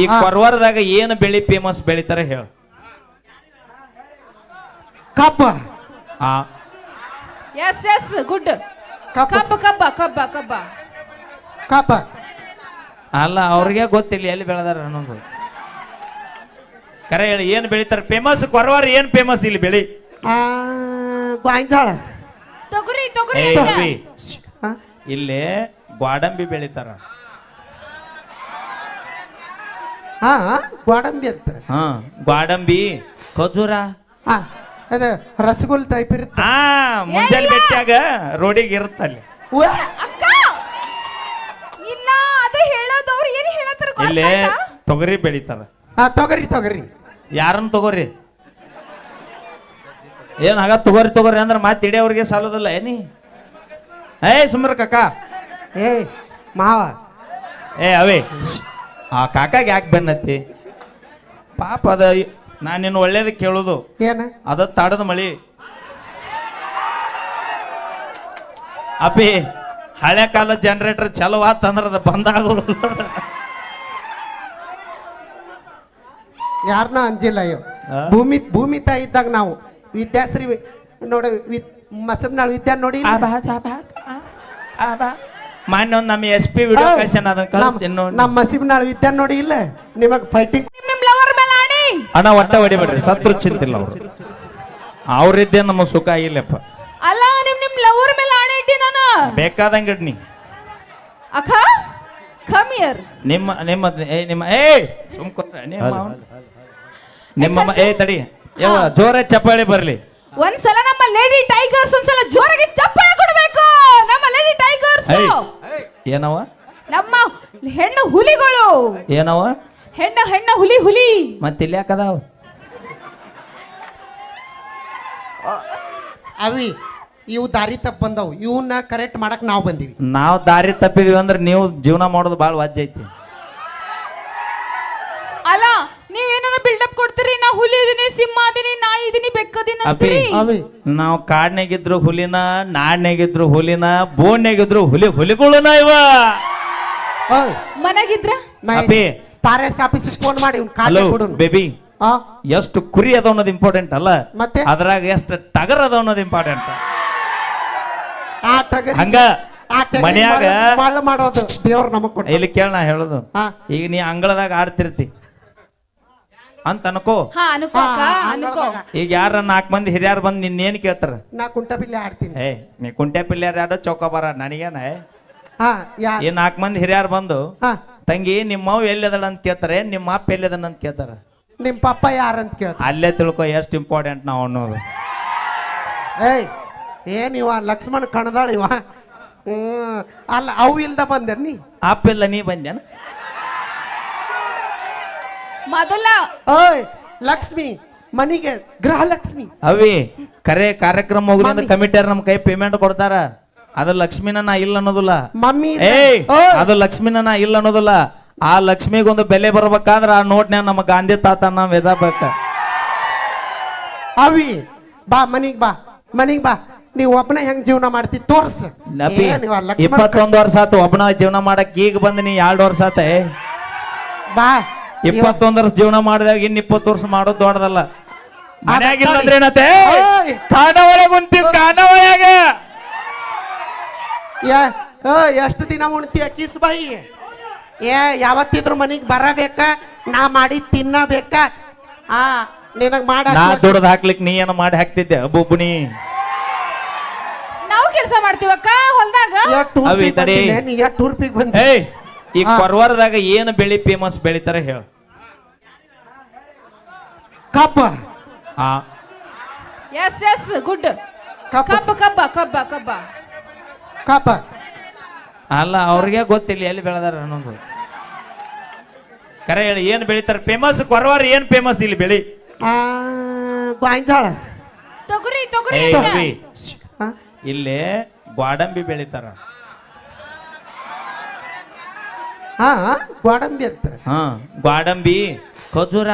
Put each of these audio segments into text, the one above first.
ಈ ಕೊರವಾರದಾಗ ಏನು ಬೆಳಿ ಫೇಮಸ್ ಬೆಳಿತಾರ ಹೇಳ. ಕಬ್ಬ. ಆ ಎಸ್ ಎಸ್ ಗುಡ್. ಕಬ್ಬ ಕಬ್ಬ ಕಬ್ಬ ಕಬ್ಬ ಕಬ್ಬ ಕಬ್ಬ. ಅಲ್ಲ ಅವ್ರಿಗೆ ಗೊತ್ತಿಲ್ಲ ಎಲ್ಲಿ ಬೆಳೆದಾರ ಅನ್ನೋದು. ಕರೆ ಹೇಳಿ ಏನ್ ಬೆಳಿತಾರ ಫೇಮಸ್ ಕೊರವಾರ ಏನ್ ಫೇಮಸ್ ಇಲ್ಲಿ ಬೆಳಿ. ಗಾಂಜಾಳ. ತೊಗರಿ ತೊಗರಿ ಏ ಇಲ್ಲ. ರವಿ, ಇಲ್ಲಿ ಗ್ವಾಡಂಬಿ ಬೆಳಿತಾರ. ಹಾ ಗೋಡಂಬಿ ಅಂತ. ಹಾ ಗ್ವಾಡಂಬಿ ಖಜೂರ. ಹಾ ಅದ ರಸಗುಲ್ ಟೈಪ್ ಇರುತ್ತೆ. ಹಾ ಮುಂಜಾನೆ ಬೆಟ್ಟಾಗ ರೋಡಿಗೆ ಇರುತ್ತಲ್ಲಿ. ಅಕ್ಕ ಇಲ್ಲ ಅದು ಹೇಳೋದವ್ರು ಏನು ಹೇಳತ್ತಾರ ಇಲ್ಲಿ ಗೊತ್ತಾಯ್ತಾ? ತೊಗರಿ ಬೆಳಿತಾರ. ಹಾ ತೊಗರಿ ತೊಗರಿ. ಯಾರನ್ನ ತಗೋರಿ ಏನ್ ಆಗ ತಗೋರಿ ತಗೋರಿ ಅಂದ್ರೆ ಮಾತು ಹಿಡಿಯೋರಿಗೆ ಸಾಲೋದಿಲ್ಲ ಏನಿ. ಸುಮ್ರ ಕಾಕ. ಏ ಮಾವ. ಅವೇ ಆ ಕಾಕಾಗೆ ಯಾಕೆ ಬೆನ್ನತ್ತಿ ಪಾಪ ಅದ. ನಾನು ನಿನ್ನ ಒಳ್ಳೇದ ಕೇಳೋದು ಏನ ಅದ ತಾಡದ ಮಳಿ ಅಪ್ಪಿ. ಹಳೆ ಕಾಲ ಜನರೇಟರ್ ಚಲೋ ಆತಂದ್ರ ಅದ ಬಂದ್ ಆಗೋದಿಲ್ಲ. ಯಾರನ್ನ ಅಂಜಿಲ್ಲ ಅಯ್ಯೋ. ಆ? ಭೂಮಿ ತಾಯಿ ಇದ್ದಾಗ ನಾವು ವಿದ್ಯಾಶ್ರೀ ನೋಡ ಮಸಬ್ನಾಳ್ ವಿದ್ಯಾ ನೋಡಿ. ಮಾನ್ಯ ಒಂದು ನಮ್ಮ ಎಸ್ ಪಿ ವಿಡಿಯೋ ಕಳ್ಸ್ಯಾನ ಅದನ್ನ ಕಳಿಸ್ತೀನಿ ನೋಡಿ. ನಮ್ಮ ಮಸಬ್ನಾಳ್ ವಿದ್ಯಾ ನೋಡಿ ಇಲ್ಲ ನಿಮಗ್ ಫೈಟಿಂಗ್. ನಿಮ್ ಲವರ್ ಮೇಲೆ ಆಣಿ. ಅಣ್ಣ ಒಟ್ಟ ಹೊಡಿಬೇಡ್ರಿ, ಸತ್ರು ಚಿಂತಿಲ್ಲ ಅವ್ರು. ಅವ್ರಿದ್ದೇ ನಮ್ಮ ಸುಖ ಆಗಿಲ್ಲಪ್ಪ. ಅಲ್ಲ ನಿಮ್ ಲವರ್ ಮೇಲೆ ಆಣೆ ಇಟ್ಟಿ ನಾನು. ಬೇಕಾದಂಗ ಇಡ್ನಿ ಅಕ್ಕ ಕಮ್ ಹಿಯರ್. ನಿಮ್ಮ ನಿಮ್ಮ ನಿಮ್ಮ ಸುಮ್ಕೊಟ್ರೆ ನಿಮ್ಮ ತಡಿ ಯಾವ ಜೋರ ಚಪ್ಪಾಳಿ ಬರ್ಲಿ. ಒಂದ್ಸಲ ನಮ್ಮ ಲೇಡಿ ಟೈಗರ್ಸ್ ಒಂದ್ಸಲ ಜೋರಾಗಿ ಚಪ್ಪಾಳೆ ಕೊಡ್ಬೇಕು. ನಮ್ಮ ಲೇಡಿ ಟೈಗರ್ಸ್ ಏನವ ನಮ್ಮ ಹೆಣ್ಣು ಹುಲಿಗಳು. ಏನವ ಹೆಣ್ಣ ಹುಲಿ. ಮತ್ತೆ ಇಲ್ಲಿ ಯಾಕದಾವ ಅವಿ ಇವು ದಾರಿ ತಪ್ಪ ಬಂದವು. ಇವನ್ನ ಕರೆಕ್ಟ್ ಮಾಡಕ್ ನಾವು ಬಂದಿವಿ. ನಾವು ದಾರಿ ತಪ್ಪಿದ್ವಿ ಅಂದ್ರೆ ನೀವು ಜೀವನ ಮಾಡೋದು ಭಾಳ ವಾಜ್ಯ ಐತಿ. ಅಲ್ಲ ನೀವೇನ ಬಿಲ್ಡಪ್ ಕೊಡ್ತೀರಿ. ನಾ ಹುಲಿ ಇದೀನಿ, ಸಿಂಹ ಇದೀನಿ, ನಾಯಿ ಇದೀನಿ, ಬೆಕ್ಕದಿನ ಅಪ್ಪಿ ಅವಿ ನಾವು ಕಾಡ್ನಾಗಿದ್ರು ಹುಲಿನ, ನಾಡ್ನಾಗಿದ್ರು ಹುಲಿನ, ಬೋನ್ಯಾಗಿದ್ರು ಹುಲಿಗಳನ ಇವ. ಓಯ್ ಮನೆಗಿದ್ರ ಅಪ್ಪಿ ಫಾರೆಸ್ಟ್ ಆಫೀಸ್ ಫೋನ್ ಮಾಡಿ ಇವ್ನ ಹಲೋ ಕಾಲ್ ಕೊಡು. ಬೇಬಿ, ಆ ಎಷ್ಟು ಕುರಿ ಅದ ಅನ್ನೋದು ಇಂಪಾರ್ಟೆಂಟ್ ಅಲ್ಲ, ಮತ್ತೆ ಅದ್ರಾಗ ಎಷ್ಟು ಟಗರ್ ಅದ ಅನ್ನೋದು ಇಂಪಾರ್ಟೆಂಟ್. ಆ ಟಗರಿ ಹಂಗ ಆ ಟಗರಿ ಮನ್ಯಾಗ ಮಳ್ಳ ಮಾಡೋದು ದೇವ್ರು ನಮಗ್ ಕೊಟ್ಟ. ಇಲ್ಲಿ ಕೇಳ ನಾ ಹೇಳೋದು. ಹಾ. ಈಗ ನೀ ಅಂಗಳದಾಗ ಆಡ್ತಿರ್ತಿ ಅಂತ ಅನ್ಕೋ. ಹಾ ಅನ್ಕೋ ಅಕ್ಕ ಅನ್ಕೋ. ಈಗ ಯಾರ 4 ಮಂದಿ ಹಿರಿಯರು ಬಂದು ನಿನ್ನೇನ್ ಕೇಳ್ತಾರ? ನಾ ಕುಂಟಬಿಲ್ಲೆ ಆಡ್ತೀನಿ. ನೀ ಕುಂಟೆ ಪಿಲ್ಯಾರ ಯಾಡೋ ಚೌಕಾಬಾರ ನನಗೇನ. ಹಾ ಯಾ ಈ 4 ಮಂದಿ ಹಿರಿಯರು ಬಂದು ಹಾ ತಂಗಿ ನಿಮ್ಮವ್ ಎಲ್ಲಿದಳ ಅಂತ ಕೇಳ್ತಾರೆ, ನಿಮ್ಮ ಅಪ್ಪ ಎಲ್ಲಿದನ ಅಂತ ಕೇಳ್ತಾರ. ನಿಮ್ ಪಪ್ಪ ಯಾರಂತ ಕೇಳ್ತ. ಅಲ್ಲೇ ತಿಳ್ಕೊ ಎಷ್ಟು ಇಂಪಾರ್ಟೆಂಟ್ ನಾವು ಅನ್ನೋದು. ಏಯ್ ಏನ್ ಇವ ಲಕ್ಷ್ಮಣ್ ಕಣದಾಳ ಇವ. ಅಲ್ಲ ಅವು ಇಲ್ದ ಬಂದೆ ನೀ. ಅಪ್ಪ ಇಲ್ಲ ನೀ ಬಂದ್ಯಾನ. ಮೊದಲ ಓಯ್ ಲಕ್ಷ್ಮಿ ಮನಿಗೆ ಗೃಹಲಕ್ಷ್ಮಿ. ಅವಿ ಕರೆ ಕಾರ್ಯಕ್ರಮ ಮುಗಿದ ಮಮ್ಮಿ. ಕಮಿಟಿಯರ್ ನಮ್ ಕೈ ಪೇಮೆಂಟ್ ಕೊಡ್ತಾರ. ಅದು ಲಕ್ಷ್ಮಿನ ನಾ ಇಲ್ಲ ಅನ್ನೋದಿಲ್ಲ. ಮಮ್ಮಿ ಅದು ಲಕ್ಷ್ಮಿನ ನಾ ಇಲ್ಲ ಅನ್ನೋದಿಲ್ಲ. ಆ ಲಕ್ಷ್ಮಿಗೊಂದು ಬೆಲೆ ಬರ್ಬೇಕಾದ್ರ ಆ ನೋಟ್ನ್ಯಾಗ ನಮ್ಮ ಗಾಂಧಿ ತಾತ ನಾವ್ ಎದಬೇಕ. ಅವಿ ಬಾ ಮನಿಗ್ ಬಾ ನೀವ್ ಒಬ್ಬನೇ ಹೆಂಗ್ ಜೀವನ ಮಾಡ್ತಿ ತೋರ್ಸ. ನಪಿ ಏನ್ ಇವ ಲಕ್ಷ್ಮಣ್ 21 ವರ್ಷ ಆತು ಒಬ್ಬನ ಜೀವನ ಮಾಡಕ್. ಈಗ ಬಂದ್ ನೀ 2 ವರ್ಷ ಆತ. ಬಾ 21 ವರ್ಷ ಜೀವನ ಮಾಡಿದಾಗ ಇನ್ 20 ವರ್ಷ ಮಾಡೋದು ದೊಡ್ಡದಲ್ಲ. ಮನ್ಯಾಗಿಲ್ಲ ಅಂದ್ರೆ ಏನತ್ತೆ? ಓಯ್. ಕಾಣವಳ ಕುಂತೀವಿ ಕಾಣವಳಾಗ. ಎಷ್ಟು ದಿನ ಉಣ್ತೀಯ ಕಿಸ್ ಬಾಯಿ? ಯಾವತ್ತಿದ್ರು ಮನಿಗ್ ಬರಬೇಕ, ನಾ ಮಾಡಿ ತಿನ್ನಬೇಕ. ಆ ನಿನಗ್ ಮಾಡ ನಾ ದುಡ್ದು ಹಾಕ್ಲಿಕ್ ನೀ ಏನ ಮಾಡಿ ಹಾಕ್ತಿದ್ದೆ ಬೊಬ್ಬುಣಿ. ನಾವು ಕೆಲಸ ಮಾಡ್ತೀವಕ್ಕ ಹೊಲ್ದಾಗ. ಅವಿ ತಡಿ. ಟೂರ್ಪಿಗ್ ಬಂದ. ಈ ಕೊರವಾರದಾಗ ಏನು ಬೆಳಿ ಫೇಮಸ್ ಬೆಳಿತಾರ ಹೇಳ. ಕಬ್ಬ. Yes yes good. ಕಬ್ಬ ಕಬ್ಬ ಕಬ್ಬ ಕಬ್ಬ ಕಬ್ಬ ಕಬ್ಬ. ಅಲ್ಲ ಅವ್ರಿಗೆ ಗೊತ್ತಿಲ್ಲ ಎಲ್ಲಿ ಬೆಳೆದಾರ ಅನ್ನೋದು. ಕರೆ ಹೇಳಿ ಏನ್ ಬೆಳಿತಾರ ಫೇಮಸ್ ಕೊರವಾರ ಏನ್ ಫೇಮಸ್ ಇಲ್ಲಿ ಬೆಳಿ. ಗಾಂಜಾಳ. ತೊಗರಿ ತೊಗರಿ ಏ ಇಲ್ಲ. ರವಿ, ಇಲ್ಲಿ ಗ್ವಾಡಂಬಿ ಬೆಳಿತಾರ. ಹಾ ಗೋಡಂಬಿ ಅಂತ. ಗ್ವಾಡಂಬಿ ಖಜೂರ.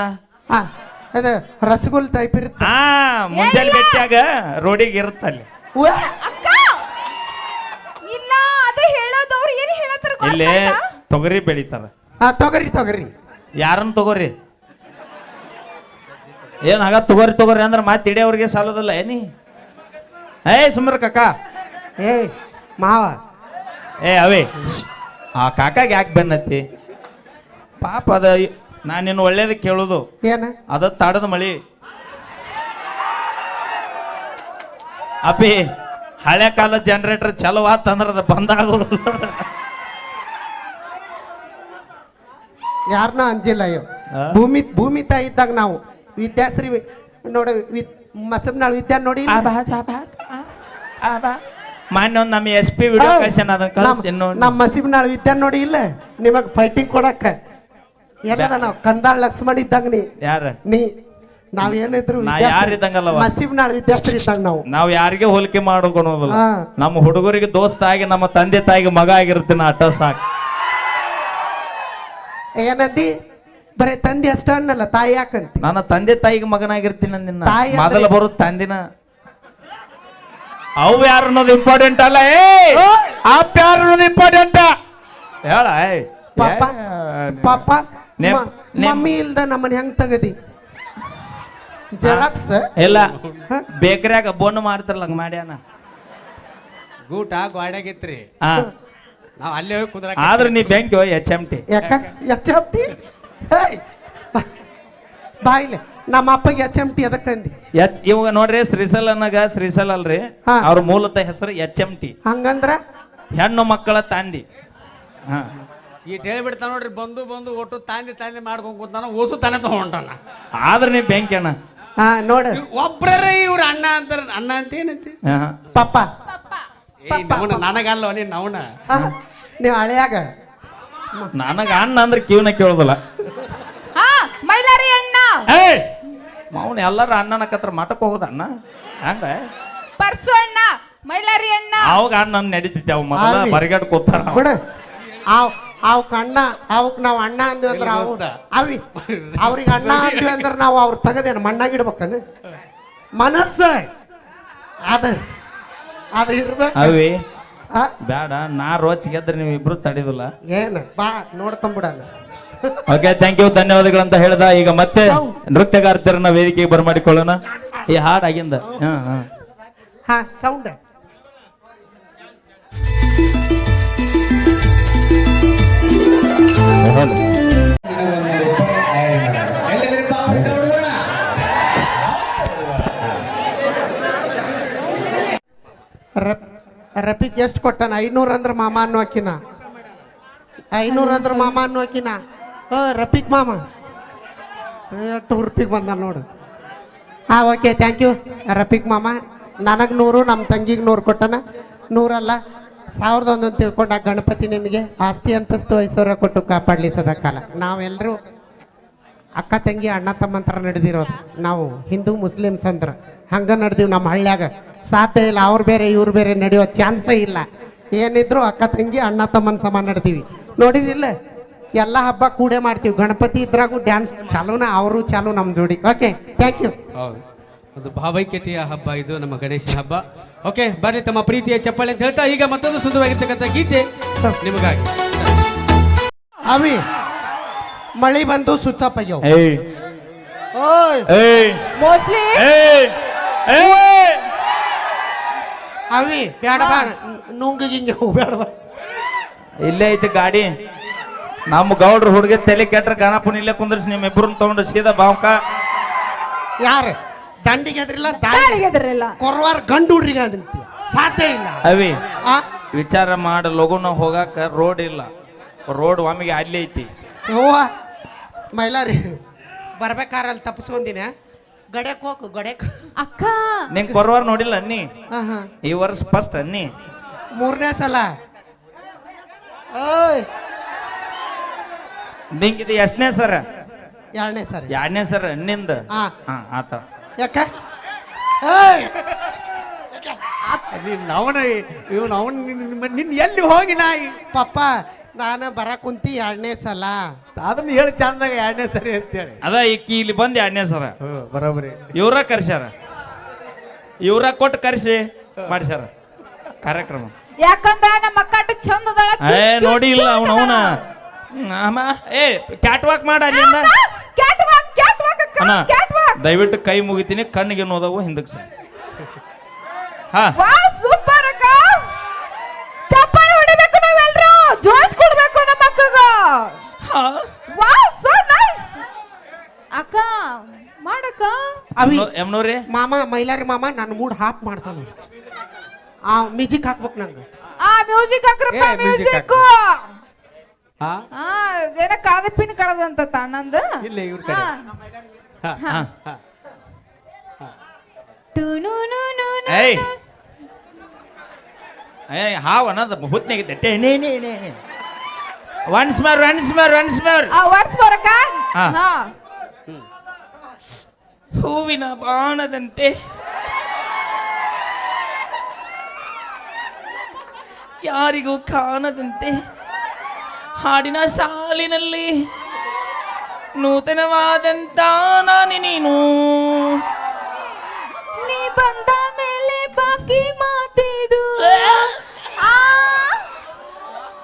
ಹಾ ಅದ ರಸಗುಲ್ ಟೈಪ್ ಇರುತ್ತೆ. ಮುಂಜಾನೆ ಬೆಟ್ಟಾಗ ರೋಡಿಗೆ ಇರುತ್ತಲ್ಲಿ. ಅಕ್ಕ ಇಲ್ಲ ಅದು ಹೇಳೋದವ್ರು ಏನು ಹೇಳತ್ತಾರ ಇಲ್ಲಿ ಗೊತ್ತಾಯ್ತಾ? ತೊಗರಿ ಬೆಳಿತಾರ. ತೊಗರಿ ತೊಗರಿ. ಯಾರನ್ನ ತಗೋರಿ ಏನ್ ಆಗ ತಗೋರಿ ಅಂದ್ರೆ ಮತ್ತೆ ಇಡಿಯವ್ರಿಗೆ ಸಾಲೋದಿಲ್ಲ ಏನಿ ಸುಮ್ರ ಕಾಕ ಏಯ್ ಮಾವ ಅವೇ ಆ ಕಾಕಾಗ ಯಾಕೆ ಬೆನ್ನತ್ತಿ ಪಾಪ ಅದ ನಾನಿನ್ನು ಒಳ್ಳೇದಕ್ಕೆ ಕೇಳೋದು ಏನ ಅದ ತಾಡದ ಮಳಿ ಅಪ್ಪಿ ಹಳೆ ಕಾಲ ಜನರೇಟರ್ ಚಲೋ ಆತಂದ್ರ ಅದ ಬಂದ್ ಆಗೋದಿಲ್ಲ ಯಾರನ್ನ ಅಂಜಿಲ್ಲ ಅಯ್ಯೋ ಆ? ಭೂಮಿ ತಾಯಿ ಇದ್ದಾಗ ನಾವು ವಿದ್ಯಾಶ್ರೀ ನೋಡ ಮಸಬ್ನಾಳ್ ವಿದ್ಯಾ ನೋಡಿ ಮಾನ್ಯ ಒಂದು ನಮ್ಮ SP ವಿಡಿಯೋ ಕಳ್ಸ್ಯಾನ ಅದನ್ನ ಕಳಿಸ್ತೀನಿ ನೋಡಿ ನಮ್ಮ ಮಸೀಬ್ನಾಳ್ ವಿದ್ಯಾ ನೋಡಿ ಇಲ್ಲ ನಿಮಗ್ ಫೈಟಿಂಗ್ ಕೊಡಕ್ಕ ಎಲ್ಲದ ನಾವು ಕಂದಾಳ್ ಲಕ್ಷ್ಮಣ್ ಇದ್ದಂಗ ಯಾರ ನೀ ನಾವೇನಿದ್ರು ನಾ ಯಾರಿದ್ದಂಗಲ್ಲವ ಮಸೀಬ್ನಾಳ್ ವಿದ್ಯಾಶ್ರೀ ಇದ್ದಂಗ ನಾವು ನಾವ್ ಯಾರಿಗೆ ಹೋಲಿಕೆ ಮಾಡೋದಿಲ್ಲ ಹಾ. ನಮ್ಮ ಹುಡುಗರಿಗೆ ದೋಸ್ತ ಆಗಿ ನಮ್ಮ ತಂದೆ ತಾಯಿಗೆ ಮಗ ಆಗಿರ್ತೀನಿ ಅಟ್ಟ ಸಾಕು ಏನಂದಿ ಬರೇ ತಂದೆ ಅಷ್ಟ ಅನ್ನಲ್ಲ ತಾಯಿ ಯಾಕಂತಿ ನನ್ನ ತಂದೆ ತಾಯಿಗೆ ಮಗನಾಗಿರ್ತೀನಿ ಅಂದಿನ ತಾಯಿ ಅಂದ್ರೆ- ಮೊದಲ ಬರೋದು ತಂದಿನ ಅವು ಯಾರು ಅನ್ನೋದು ಇಂಪಾರ್ಟೆಂಟ್ ಅಲ್ಲ ಅಪ್ಪ ಯಾರು ಅನ್ನೋದು ಇಂಪಾರ್ಟೆಂಟ್ ಹೇಳ ಪಾಪ ಪಾಪ ನೇಮ್- ಮಮ್ಮಿ ಇಲ್ದ ನಮ್ಮನ್ನ ಹೆಂಗ್ ತಗದಿ ಜೆರಾಕ್ಸ್ ಇಲ್ಲ ಬೇಕರಿಯಾಗ ಬೋನ್ ಮಾಡ್ತಾರಲ್ಲ ಹಂಗ ಮಾಡ್ಯಾನ ಗೂಟ ಗೋಡ್ಯಾಗಿತ್ರಿ ಹಾ ನಾವ್ ಅಲ್ಲೇ ಹೋಗಿ ಕುಂದ್ರ ಆದ್ರೆ ನೀ ಬ್ಯಾಂಕ್ HMT ಯಾಕ ಎಚ್ ಬಾಯಿಲೆ ನಮ್ಮ ಅಪ್ಪಗೆ HMT ಅದಕ್ಕಂದಿ ಇವಾಗ ನೋಡ್ರಿ ಶ್ರೀಸಲ್ ಅನ್ನಗ ಶ್ರೀಸಲ್ ಅಲ್ರಿ ಹಾ. ಅವ್ರ ಮೂಲತಃ ಹೆಸರು HMT ಹಂಗಂದ್ರ ಹೆಣ್ಣು ಮಕ್ಕಳ ತಂದಿ ಹಾ ಈಟ್ ಹೇಳ್ಬಿಡ್ತಾನ ನೋಡ್ರಿ ಬಂದು ಒಟ್ಟು ತಾಂದಿ ಮಾಡ್ಕೊಂಡ್ ಕೂತಾನ ಓಸು ತಾನೇ ತಗೊಂಡಾನ ಆದ್ರೆ ನೀ ಬ್ಯಾಂಕ್ ಅಣ್ಣ ಹಾ ನೋಡ ಒಬ್ರೇ ಇವ್ರ ಅಣ್ಣ ಅಂತಾರ ಅಣ್ಣ ಅಂತ ಏನಂತಿ ಹಾ. ಪಪ್ಪ ಏ ನವನ ನನಗಲ್ಲ ನೀನ್ ನವನ ಆ, ನೀವ್ ಹಳೆಯಾಗ ನನಗ ಅಣ್ಣ ಅಂದ್ರೆ ಕಿವಿನ ಕೇಳೋದಿಲ್ಲ ಹಾ ಮೈಲಾರಿ ಅಣ್ಣ ಅವನು ಎಲ್ಲಾರು ಅಣ್ಣನಕತ್ರ ಮಠಕ್ಕೆ ಹೋಗೋದ ಅಣ್ಣ ಹಂಗ ಪರ್ಸು ಅಣ್ಣ ಮೈಲಾರಿ ಅಣ್ಣ ಅವಾಗ ಅಣ್ಣ ನಡೀತೈತಿ ಅವ್ ಮೊದಲ ಆವಿ. ಬರಿಗಾಡ್ ಕೂತಾರ ಅವ. ಬಿಡ ಅವಕ್ ಅಣ್ಣ ಅವಕ್ ನಾವ್ ಅಣ್ಣ ಅಂದ್ವಿ ಅಂದ್ರ ಅವ್ ಅವಿ ಅವ್ರಿಗೆ ಅಣ್ಣ ಅಂದ್ವಿ ಅಂದ್ರ ನಾವು ಅವ್ರ ತಗದೇನ ಮಣ್ಣಾಗಿಡ್ಬೇಕನ ಮನಸ್ಸ ಅದ ಅದ ಇರ್ಬೇಕು ಅವಿ ಆ, ಬೇಡ ನಾ ರೋಚ್ ಗೆದ್ರೆ ನೀವು ಇಬ್ರು ತಡಿದಿಲ್ಲ ಏನ ಬಾ ನೋಡ್ಕೊಂಬಿಡಲ್ಲ ಓಕೆ ಥ್ಯಾಂಕ್ ಯು ಧನ್ಯವಾದಗಳಂತ ಹೇಳ್ದ ಈಗ ಮತ್ತೆ ನೃತ್ಯಗಾರ್ತಿಯರನ್ನ ವೇದಿಕೆಗೆ ಬರಮಾಡಿಕೊಳ್ಳೋಣ ಈ ಹಾಡ್ ಆಗಿಂದ ಹಾ ಹಾ ಹಾ ಸೌಂಡ್ ರಫಿಕ್ ಎಷ್ಟು ಕೊಟ್ಟಾನ 500 ಅಂದ್ರ ಮಾಮ ಅನ್ನೋಕಿನ 500 ಅಂದ್ರ ಮಾಮ ಅನ್ನೋಕಿನ ರಫಿಕ್ ಮಾಮ ಎಷ್ಟು ರೂಪಿಗೆ ಬಂದ ನೋಡು ಹಾ ಓಕೆ ಥ್ಯಾಂಕ್ ಯು ರಫಿಕ್ ಮಾಮ ನನಗೆ 100 ನಮ್ಮ ತಂಗಿಗೆ 100 ಕೊಟ್ಟನ 100 ಅಲ್ಲ 1001 ತಿಳ್ಕೊಂಡ ಗಣಪತಿ ನಿಮಗೆ ಆಸ್ತಿ ಅಂತಸ್ತು ಐಶ್ವರ್ಯ ಕೊಟ್ಟು ಕಾಪಾಡಲಿ ಸದಾಕಾಲ ನಾವೆಲ್ಲರೂ ಅಕ್ಕ ತಂಗಿ ಅಣ್ಣ ತಮ್ಮಂತರ ನಡೆದಿರೋದು ನಾವು ಹಿಂದೂ ಮುಸ್ಲಿಮ್ಸ್ ಅಂದ್ರ ಹಂಗ ನಡೆದೀವಿ ನಮ್ಮ ಹಳ್ಳ್ಯಾಗ ಸಾಧ್ಯ ಇಲ್ಲ ಅವ್ರು ಬೇರೆ ಇವ್ರು ಬೇರೆ ನಡೆಯೋ ಚಾನ್ಸೇ ಇಲ್ಲ ಏನಿದ್ರು ಅಕ್ಕ ತಂಗಿ ಅಣ್ಣ ತಮ್ಮನ ಸಮ ನಡೆದೀವಿ ನೋಡಿದಿಲ್ಲ ಎಲ್ಲ ಹಬ್ಬ ಕೂಡೆ ಮಾಡ್ತೀವಿ ಗಣಪತಿ ಇದ್ರಾಗೂ ಡ್ಯಾನ್ಸ್ ಚಾಲೂನ ಅವರು ಚಾಲು ನಮ್ಮ ಜೋಡಿ ಓಕೆ ಥ್ಯಾಂಕ್ ಯು ಹೌದು ಒಂದು ಭಾವೈಕ್ಯತೆಯ ಹಬ್ಬ ಇದು ನಮ್ಮ ಗಣೇಶನ ಹಬ್ಬ ಓಕೆ ಬರ್ರಿ ತಮ್ಮ ಪ್ರೀತಿಯ ಚಪ್ಪಾಳೆ ಅಂತ ಹೇಳ್ತಾ ಈಗ ಮತ್ತೊಂದು ಸುಂದರವಾಗಿರ್ತಕ್ಕಂಥ ಗೀತೆ ನಿಮಗಾಗಿ ಅವಿ ಮಳಿ ಬಂದು ಸುಚ್ಚಪ್ಪ ಅಯ್ಯೋ ಏಯ್ ಓಯ್ ಏಯ್ ಮೋಸ್ಟ್ಲಿ ಏಯ್ ಏಯ್ ಅವಿ ಬೇಡ ಬಾ ನುಂಗಿಂಗೆ ಬೇಡ ಬಾ ಇಲ್ಲೇ ಐತಿ ಗಾಡಿ ನಮ್ಮ ಗೌಡ್ರ ಹುಡುಗಿ ತಲೆ ಕೆಟ್ರ ಗಣಪನ ಇಲ್ಲೇ ಕುಂದ್ರಿಸಿ ನಿಮ್ಮ ಇಬ್ಬರನ್ನ ತಗೊಂಡು ಸೀದಾ ಬಾವ್ಕ ಯಾರು ದಂಡಿಗೆ ಅದ್ರಿಲ್ಲ ದಾಳಿಗೆ ಎದರಿಲ್ಲ ಕೊರವಾರ ಗಂಡು ಹುಡ್ರಿಗೆ ಅದಂತೀವಿ ಸಾಧ್ಯ ಇಲ್ಲ ಅವಿ ಆ ವಿಚಾರ ಮಾಡ ಲಗುನ ಹೋಗಾಕ ರೋಡ್ ಇಲ್ಲ ರೋಡ್ ಒಮ್ಮಿಗೆ ಅಲ್ಲಿ ಐತಿ ಯವ್ವ ಮೈಲಾರಿ ಬರ್ಬೇಕಾರೆ ಅಲ್ಲಿ ತಪ್ಪಿಸ್ಕೊಂದಿನ ಗಡ್ಯಾಕ್ ಹೋಗು ಗಡ್ಯಾಕ್ ಅಕ್ಕ ನಿಂಗೆ ಕೊರವಾರ ನೋಡಿಲ್ಲ ಅನ್ನಿ ಹಾ ಹಾ ಈ ವರ್ಷ ಫಸ್ಟ್ ಅನ್ನಿ 3ನೇ ಸಲ ಓಯ್ ನಿಂಗಿದು ಎಷ್ಟನೇ ಸರ 2ನೇ ಸರಿ 2ನೇ ಸರ ಅನ್ನಿಂದ ಹಾ ಹಾ ಆತ ಯಾಕ ಏಯ್ ಅವನ ಇವನು ಅವನ್ ನಿನ್ನ ಎಲ್ಲಿ ಹೋಗಿ ನಾಯಿ ಪಪ್ಪ ನಾನು ಬರ ಕುಂತಿ 2ನೇ ಸಲ ಅದನ್ನ ಹೇಳಿ ಚಂದಾಗ 2ನೇ ಸರಿ ಅಂತೇಳಿ ಅದ ಈಕಿ ಇಲ್ಲಿ ಬಂದು 2ನೇ ಸರ ಬರೋಬರಿ ಇವ್ರ ಕರ್ಸ್ಯಾರ ಇವ್ರ ಕೊಟ್ಟು ಕರ್ಸಿ ಮಾಡಿಸ್ಯಾರ ಕಾರ್ಯಕ್ರಮ ಯಾಕಂದ್ರ ನಮ್ಮ ಅಕ್ಕ ಅಷ್ಟು ಚಂದ ಅದಾಳ, ಏ cute ನೋಡಿ ಇಲ್ಲ cute ಅವನ ಅದಾಳ. ಅಮ್ಮ ಏ ಕ್ಯಾಟ್ ವಾಕ್ ಮಾಡ ಅಲ್ಲಿಂದ ಕ್ಯಾಟ್ ವಾಕ್ ಅಕ್ಕ ಅಣ್ಣ ಕ್ಯಾಟ್ ವಾಕ್ ದಯವಿಟ್ಟು ಕೈ ಮುಗಿತೀನಿ ಕಣ್ಣಿಗೆ ನೋದವು ಹಿಂದಕ್ಕೆ ಸರ್ ಹಾ ವಾವ್ ಸೂಪರ್ ಅಕ್ಕ ಚಪ್ಪಾಳೆ ಹೊಡಿಬೇಕು ನಾವೆಲ್ಲರೂ ಜೋಶ್ ಕೊಡ್ಬೇಕು ನಮ್ಮ ಅಕ್ಕಗ ವಾವ್ ಸೋ ನೈಸ್ ಅಕ್ಕ ಮಾಡಕ್ಕ ಅವಿ ಎಮ್ನೋರಿ ಮಾಮ ಮೈಲಾರಿ ಮಾಮ ನನ್ನ ಮೂಡ್ ಹಾಪ್ ಮಾಡ್ತಾನ ಆ ಮ್ಯೂಸಿಕ್ ಹಾಕ್ಬೇಕು ನಂಗೆ ಆ ಮ್ಯೂಸಿಕ್ ಹಾಕ್ರಪ್ಪ ಏ, music ಮ್ಯೂಸಿಕ್ ಹಾ ಏನ ಕಳದ ಪಿನ್ ಕಳದಂತ ತಣ್ಣಂದ ಇಲ್ಲ ಇವ್ರ ಕಡೆ ಏಯ್ ಏಯ್ ಹಾವ್ ಅನ್ನೋದು ಹುತ್ನಾಗಿದ್ದೆ ಒನ್ಸ್ ಮೋರ್ ವರ್ಸ್ ಬರಕ ಹಾ. ಹಾ ಹೂವಿನ ಬಾಣದಂತೆ ಯಾರಿಗೂ ಕಾಣದಂತೆ ಹಾಡಿನ ಸಾಲಿನಲ್ಲಿ ನೂತನವಾದಂತ ನಾನಿ ನೀನು ನೀ ಬಂದ ಮೇಲೆ ಬಾಕಿ ಮಾತಿದು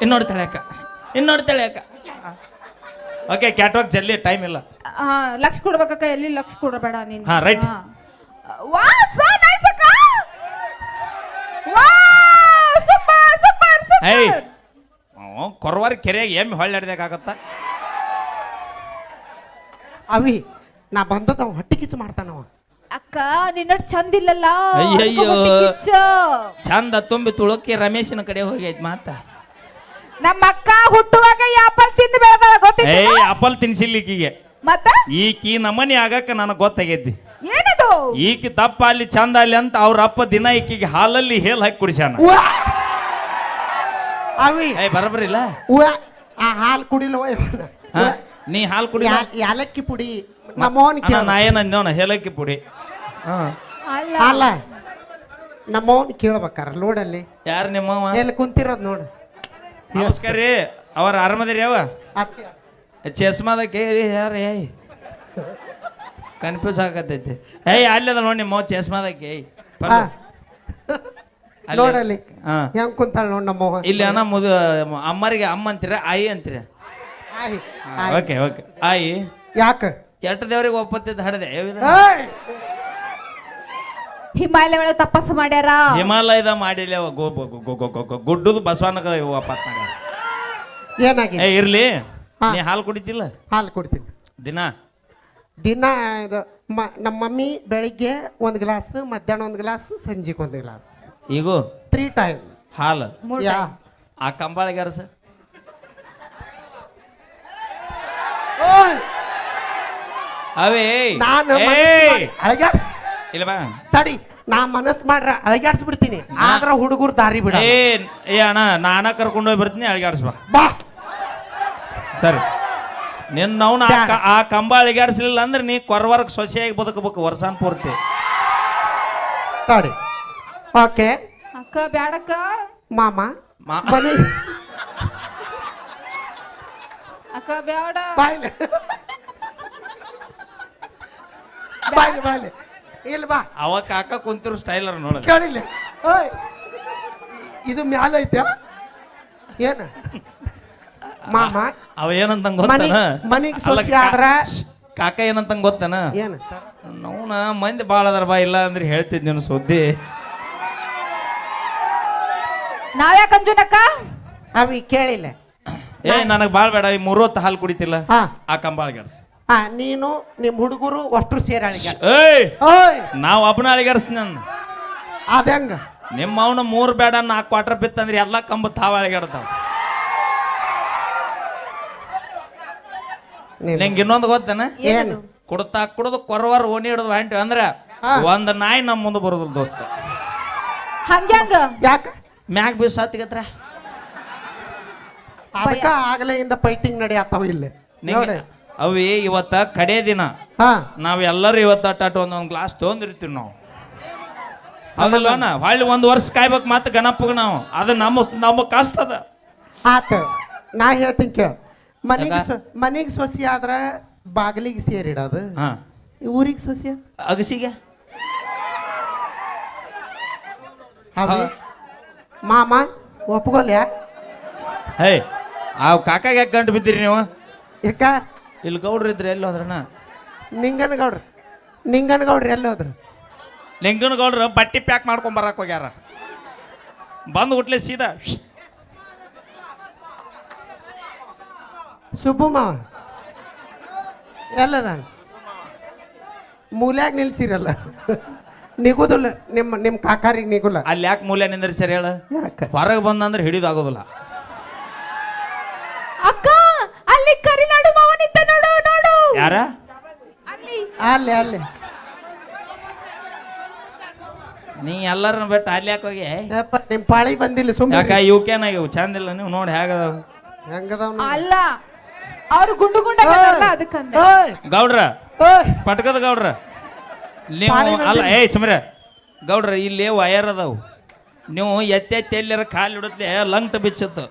ಇನ್ನೋಡ್ತಾಳೆ ಅಕ್ಕ ಓಕೆ ಕ್ಯಾಟ್ವಾಕ್ ಜಲ್ದಿ ಟೈಮ್ ಇಲ್ಲ ಲಕ್ಷ ಕೊಡ್ಬೇಕಕ್ಕ ಎಲ್ಲಿ ಲಕ್ಷ ಕೊಡಬೇಡ ನೀನು ಹಾ, right. ವಾ ಸೋ ನೈಸ್ ಅಕ್ಕ ವಾ ಸೂಪರ್ ಸೂಪರ್ ಏಯ್ ಸೂಪರ್ ಕೊರವಾರ ಕೆರೆಯಾಗ ಎಮ್ಮೆ ಹೊಳ್ಳಾಡ್ದಾಗತ್ತ ಅವಿ ನಾ ಬಂದದ ಹೊಟ್ಟೆ ಕಿಚ್ಚು ಮಾಡ್ತಾನವ ಅಕ್ಕ ನಿನ್ನ ಚಂದ ಇಲ್ಲಲ್ಲ ಅಯ್ಯಯ್ಯೋ. ಅದಕ್ಕೆ ಹೊಟ್ಟೆ ಕಿಚ್ಚು. ಚಂದ ತುಂಬಿ ತುಳಕಿ ರಮೇಶನ ಕಡೆ ಹೋಗೈತ್ ಮಾತ ನಮ್ಮ ಅಕ್ಕ ಹುಟ್ಟುವಾಗ ಆಪಲ್ ತಿಂದು ಬೆಳೆದಾಳ ಗೊತ್ತಿಲ್ಲ ಏಯ್ ಅಪಲ್ ತಿನ್ಸಿಲ್ಲ ಈಕಿಗೆ ಮತ್ತ ಈಕಿ ನಮನಿ ಆಗಕ್ಕ ನನಗೆ ಗೊತ್ತಾಗೈತಿ ಏನದು ಈಕಿ ತಪ್ಪ ಅಲ್ಲಿ ಚಂದ ಅಲ್ಲಿ ಅಂತ ಅವ್ರ ಅಪ್ಪ ದಿನ ಈಕಿಗೆ ಹಾಲಲ್ಲಿ ಹೇಲ್ ಹಾಕಿ ಕುಡಿಸ್ಯಾನ ಅವಿ ಏಯ್ ಬರಬರಿಲ್ಲ ಆ ಹಾಲು ಕುಡಿಲವ ನೀ ಹಾಲು ಕುಡಿ ಯಾಲಕ್ಕಿ ಪುಡಿ ನಮ್ಮವನ್ ನಾ ಏನಂದೇವನ ಹೇಲಕ್ಕಿ ಪುಡಿ ಅಲ್ಲ ಅಲ್ಲ ನಮ್ಮವನ್ ಕೇಳ್ಬೇಕಾರ ನೋಡಲ್ಲಿ ಯಾರು ನಿಮ್ಮವ ಎಲ್ಲಿ ಕುಂತಿರೋದ್ ನೋಡು ನಮಸ್ಕಾರ ರೀ ಅವ್ರ ಆರಾಮದಿರಿ ಯಾವ ಅತ್ತಿ ಚಸ್ಮಾದ ಕೇರಿ ಯಾರು ಏಯ್ ಕನ್ಫ್ಯೂಸ್ ಆಗತೈತಿ ಏಯ್ ಅಲ್ಲದ ನೋಡಿ ನಿಮ್ಮ ಚಸ್ಮಾದಕ್ಕೆ ಏಯ್ ಹಾ. ಅಲ್ಲಿ- ನೋಡಲ್ಲಿ ಹಾ. ಹೆಂಗ್ ಕುಂತಾಳ ನೋಡ್ ನಮ್ಮವ ಇಲ್ಲಿ ಅಣ್ಣ ಅಮ್ಮರಿಗೆ ಅಮ್ಮ ಅಂತೀರ ಆಯಿ ಅಂತೀರ ಆಯ್, ಆಯ್. ಓಕೆ ಓಕೆ ಆಯಿ ಯಾಕ ಎಷ್ಟು ದೇವ್ರಿಗೆ ಒಪ್ಪತ್ತಿದ್ದು ಹಡದೆ ಏಯ್! ಹಿಮಾಲಯ ಒಳಗೆ ತಪಸ್ಸು ಮಾಡ್ಯಾರ ಹಿಮಾಲಯದ ಮಾಡಿಲ್ಲ ಅವ ಗುಡ್ಡದ ಬಸವನಗ ಒಪ್ಪತ್ನಾಗ ಏನಾಗಿದೆ ಏ ಇರ್ಲಿ ಹಾ. ನೀ ಹಾಲು ಕುಡಿತಿಲ್ಲ ಹಾಲು ಕೊಡ್ತೀನಿ ದಿನ ದಿನ ಇದು ನಮ್ಮ ಮಮ್ಮಿ ಬೆಳಿಗ್ಗೆ ಒಂದು ಗ್ಲಾಸ್ ಮಧ್ಯಾಹ್ನ ಒಂದು ಗ್ಲಾಸ್ ಸಂಜೆಗೆ ಒಂದು ಗ್ಲಾಸ್ ಈಗೂ 3 ಟೈಮ್ ಹಾಲು ಮೂರ್ ಯಾ time. ಆ ಕಂಬಾಳಿಗಾರ ಸರ್ ಓಯ್! ಅವೇ ನಾನು ಏಯ್! ಅಳಗ್ಯಾಡ್ಸ್ ಇಲ್ಲ ಬಾ ತಡಿ ನಾ ಮನಸ್ ಮಾಡ್ರ ಅಳಗ್ಯಾಡ್ಸ್ಬಿಡ್ತೀನಿ ಆದ್ರ ಹುಡುಗರು ದಾರಿ ಬಿಡ ಏ ಏ ಅಣ್ಣ ನಾನ ಕರ್ಕೊಂಡು ಹೋಗಿ ಬರ್ತೀನಿ ಅಳಿಗಾಡ್ಸ್ ಬಾ ಬಾ ಸರಿ ನಿನ್ನ ಅವ್ನ ಆ ಕಂಬ ಅಳಿಗಾಡ್ಸ್ಲಿಲ್ಲ ಅಂದ್ರೆ ನೀ ಕೊರವರ್ಗ ಸೊಸೆಯಾಗಿ ಬದುಕಬೇಕು ವರ್ಷಾನ್ ಪೂರ್ತಿ ತಡಿ ಓಕೆ ಅಕ್ಕ ಬ್ಯಾಡಕ್ಕ ಮಾಮ ಮಾ- ಮನೆ ಅಕ್ಕ ಬ್ಯಾಡ ಬಾಯ್ಲೆ ಬಾಯ್ಲೆ ಬಾಯ್ಲೆ ಇಲ್ಲ ಬಾ ಅವ ಕಾಕ ಕುಂತಿರೋ ಸ್ಟೈಲರ್ ನೋಡ ಕೇಳಿಲ್ಲ ಓಯ್ ಇದು ಮ್ಯಾಲ ಐತೆ ಏನ ಮಾಮ ಅವ ಏನಂತ ಗೊತ್ತಾನ ಮನಿಗ್ ಸೊಸಿ ಆದ್ರ ಕಾಕ ಏನಂತ ಗೊತ್ತಾನ ಏನ ನೋನ ಮಂದಿ ಭಾಳ ಅದಾರ ಬಾ ಇಲ್ಲ ಅಂದ್ರೆ ಹೇಳ್ತಿದ್ ನೀನು ಸುದ್ದಿ ನಾವ್ಯಾಕ ಅಂಜುನಕ್ಕ ಅವಿ ಕೇಳಿಲ್ಲ ಏ ನನಗ್ ಭಾಳ ಬೇಡ ಈ 3 ಹೊತ್ತು ಹಾಲು ಕುಡಿತಿಲ್ಲ ಹಾ ಆ ಕಂಬ ಅಳಿಗಾಡ್ಸ್ ಹಾ ನೀನು ನಿಮ್ ಹುಡುಗರು ಅಷ್ಟು ಸೇರಿ ಅಳಿಗ್ಯಾಡ ಏಯ್ ಓಯ್ ನಾವ್ ಒಬ್ಬನ ಅಳಿಗಾಡ್ಸ್ ನನ್ ಅದಂಗ ನಿಮ್ಮ ಅವನ 3 ಬೇಡ 4 ಕ್ವಾರ್ಟರ್ ಬಿತ್ತಂದ್ರೆ ಎಲ್ಲ ಕಂಬ ತಾವ ಅಳಿಗಾಡ್ತಾವ ನಿಂಗೆ ಇನ್ನೊಂದು ಗೊತ್ತೇನ ಏನದು ಕುಡ್ತಾ ಕುಡ್ದು ಕೊರವಾರ ಓಣಿ ಹಿಡಿದು ಹೊಂಟಿ ಅಂದ್ರೆ ಹಾ. ಒಂದ್ ನಾಯಿ ನಮ್ಮ ಮುಂದೆ ಬರೋದಿಲ್ಲ ದೋಸ್ತ ಹಂಗ್ಯಾಂಗ ಯಾಕ ಮ್ಯಾಗ್ ಬೀಸ್ ಹತ್ತಿಗತ್ರ ಅದಕ್ಕ ಆಗಲೆಯಿಂದ ಫೈಟಿಂಗ್ ನಡೆಯತ್ತಾವ ಇಲ್ಲಿ ನೋಡಿ ಅವಿ ಇವತ್ತ ಕಡೆ ದಿನ ಹಾ ನಾವ್ ಎಲ್ಲರೂ ಇವತ್ತ ಅಟ್ಟಾಟ ಒಂದೊಂದ್ ಗ್ಲಾಸ್ ತೊಗೊಂಡಿರ್ತೀವಿ ನಾವು ಹೌದಲ್ಲಣ್ಣ ಹೊಳ್ಳಿ 1 ವರ್ಷ ಕಾಯ್ಬೇಕು ಮತ್ತೆ ಗಣಪಗೆ ನಾವು ಅದು ನಮ್ಮ ಕಷ್ಟ ಅದ ಆತ ನಾ ಹೇಳ್ತೀನಿ ಕೇಳ ಯಾಕ? ಮನಿಗ್ ಸೊಸಿ ಆದ್ರ ಬಾಗಿಲಿಗೆ ಸೇರಿಡೋದು ಹಾ ಊರಿಗೆ ಸೊಸಿ ಅಗಸಿಗೆ ಅವಿ ಮಾಮ ಒಪ್ಕೊಲ್ಯಾ ಹೇ ಆ ಕಾಕಾಗ ಯಾಕೆ ಗಂಟು ಬಿದ್ದೀರಿ ನೀವು? ಯಾಕ ಇಲ್ಲಿ ಗೌಡ್ರು ಇದ್ರೆ ಎಲ್ಲಿ ಹೋದ್ರಣ್ಣ? ನಿಂಗನಗೌಡ್ರಿ ಎಲ್ಲಿ ಹೋದ್ರು? ಲಿಂಗನ ಗೌಡ್ರು ಬಟ್ಟಿ ಪ್ಯಾಕ್ ಮಾಡ್ಕೊಂಡ್ ಬರಕ್ ಹೋಗ್ಯಾರ. ಬಂದು ಹುಟ್ಲೆ ಸೀದಾ ಸುಬ್ಬು ಮಾವ ಎಲ್ಲದ ಮೂಲ್ಯಾಗ ನಿಲ್ಸಿರಲ್ಲ ನಿಗುದಿಲ್ಲ ನಿಮ್ಮ ಕಾಕಾರಿಗೆ ನಿಗುಲ್ಲ. ಅಲ್ಲಿ ಯಾಕೆ ಮೂಲೆ ನಿಂದ್ರಿ ಸರಿ ಹೇಳ? ಯಾಕ ಹೊರಗೆ ಬಂದಂದ್ರೆ ಹಿಡಿದಾಗೋದಿಲ್ಲ. ಅಕ್ಕ ಅಲ್ಲಿ ಕರಿನಾಡು ಮಾವ ನಿಂತ ನೋಡು ನೋಡು. ಯಾರ? ಅಲ್ಲಿ ಅಲ್ಲಿ ಅಲ್ಲಿ ನೀ ಎಲ್ಲರನ್ನ ಬಿಟ್ಟು ಅಲ್ಲಿ ಯಾಕೆ ಹೋಗಿ? ಯಪ್ಪ ನಿಮ್ಮ ಪಾಳಿ ಬಂದಿಲ್ಲ ಸುಮ್ಮನೆ. ಯಾಕ ಇವಕ್ಕೇನಾಗಿವು ಚಂದ ಇಲ್ಲ ನೀವು ನೋಡಿ ಹೇಗದಾವ ಹೆಂಗದವ್ ಅಲ್ಲ ಅವ್ರು ಗುಂಡು ಗುಂಡಾಗಲ್ಲ ಅದಕ್ಕಂದ. ಗೌಡ್ರ ಪಟ್ಕದ ಗೌಡ್ರ ನೀವು ಅಲ್ಲ ಏಯ್ ಸುಮ್ರೆ ಗೌಡ್ರ ಇಲ್ಲಿ ವಯರ್ ಅದಾವು. ನೀವು ಎತ್ತೆತ್ತಿ ಎಲ್ಲರ ಕಾಲು ಇಡುತ್ತೆ ಲಂಗ್ಟ್ ಬಿಚ್ಚತ್ತು.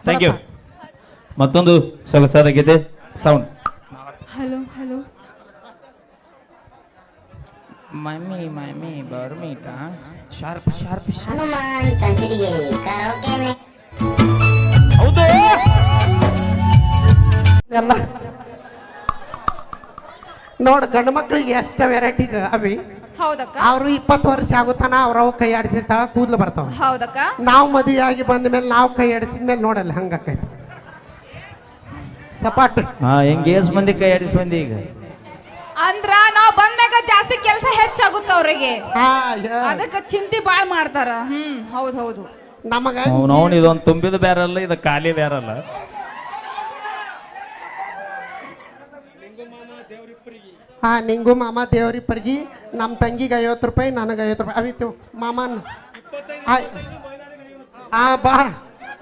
Thank you. ಮತ್ತೊಂದು ಸೊಗಸಾದ ಗೀತೆ sound. Hello hello mummy mummy ಬರ್ಮೀಟ ಶಾರ್ಪ್ ಶಾರ್ಪ್ ಹನುಮಾನ್ ಕಂಚಿಡಿಗೇರಿ ಕರೋಕೆನೆ ಹೌದು. ಎಲ್ಲ ನೋಡ್ ಗಂಡು ಮಕ್ಳಿಗೆ ಎಷ್ಟು ವೆರೈಟೀಸ್ ಅವಿ. ಹೌದಕ್ಕ ಅವರು 20 ವರ್ಷ ಆಗುತ್ತಾನ ಅವ್ರವ್ ಕೈ ಆಡಿಸಿರ್ತಾಳ ಕೂದ್ಲು ಬರ್ತಾವ. ಹೌದಕ್ಕ ನಾವು ಮದುವೆ ಆಗಿ ಬಂದ ಮೇಲೆ ನಾವು ಕೈ ಆಡಿಸಿದ ಮೇಲೆ ನೋಡಲ್ಲ ಹಂಗಾಕೈತಿ ಸಪಾಟ್. ಹಾ ಹೆಂಗೆ ಏಸ್ ಮಂದಿ ಕೈ ಆಡಿಸ್ ಮಂದಿ ಈಗ ಅಂದ್ರ ನಾವ್ ಬಂದಾಗ ಜಾಸ್ತಿ ಕೆಲಸ ಹೆಚ್ಚಾಗುತ್ತ ಅವ್ರಿಗೆ, ಹಾ ಅದಕ್ಕ ಚಿಂತೆ ಬಾಳ್ ಮಾಡ್ತಾರ. ಹೌದ್ ಹೌದು. ನಮಗ ಅವನವನು ಇದೊಂದು ತುಂಬಿದ ಬೇರಲ್ಲ, ಇದು ಖಾಲಿ ಬೇರಲ್ಲ. ಹಾ ನಿಂಗು ಮಾಮ ದೇವ್ರಿಪ್ಪರಿಗೆ ನಮ್ಮ ತಂಗಿಗೆ 50 ರೂಪಾಯಿ ನನಗೆ 50 ರೂಪಾಯಿ ಅವಿತ್ತು ಮಾಮನ್. ಹಾ ಬಾ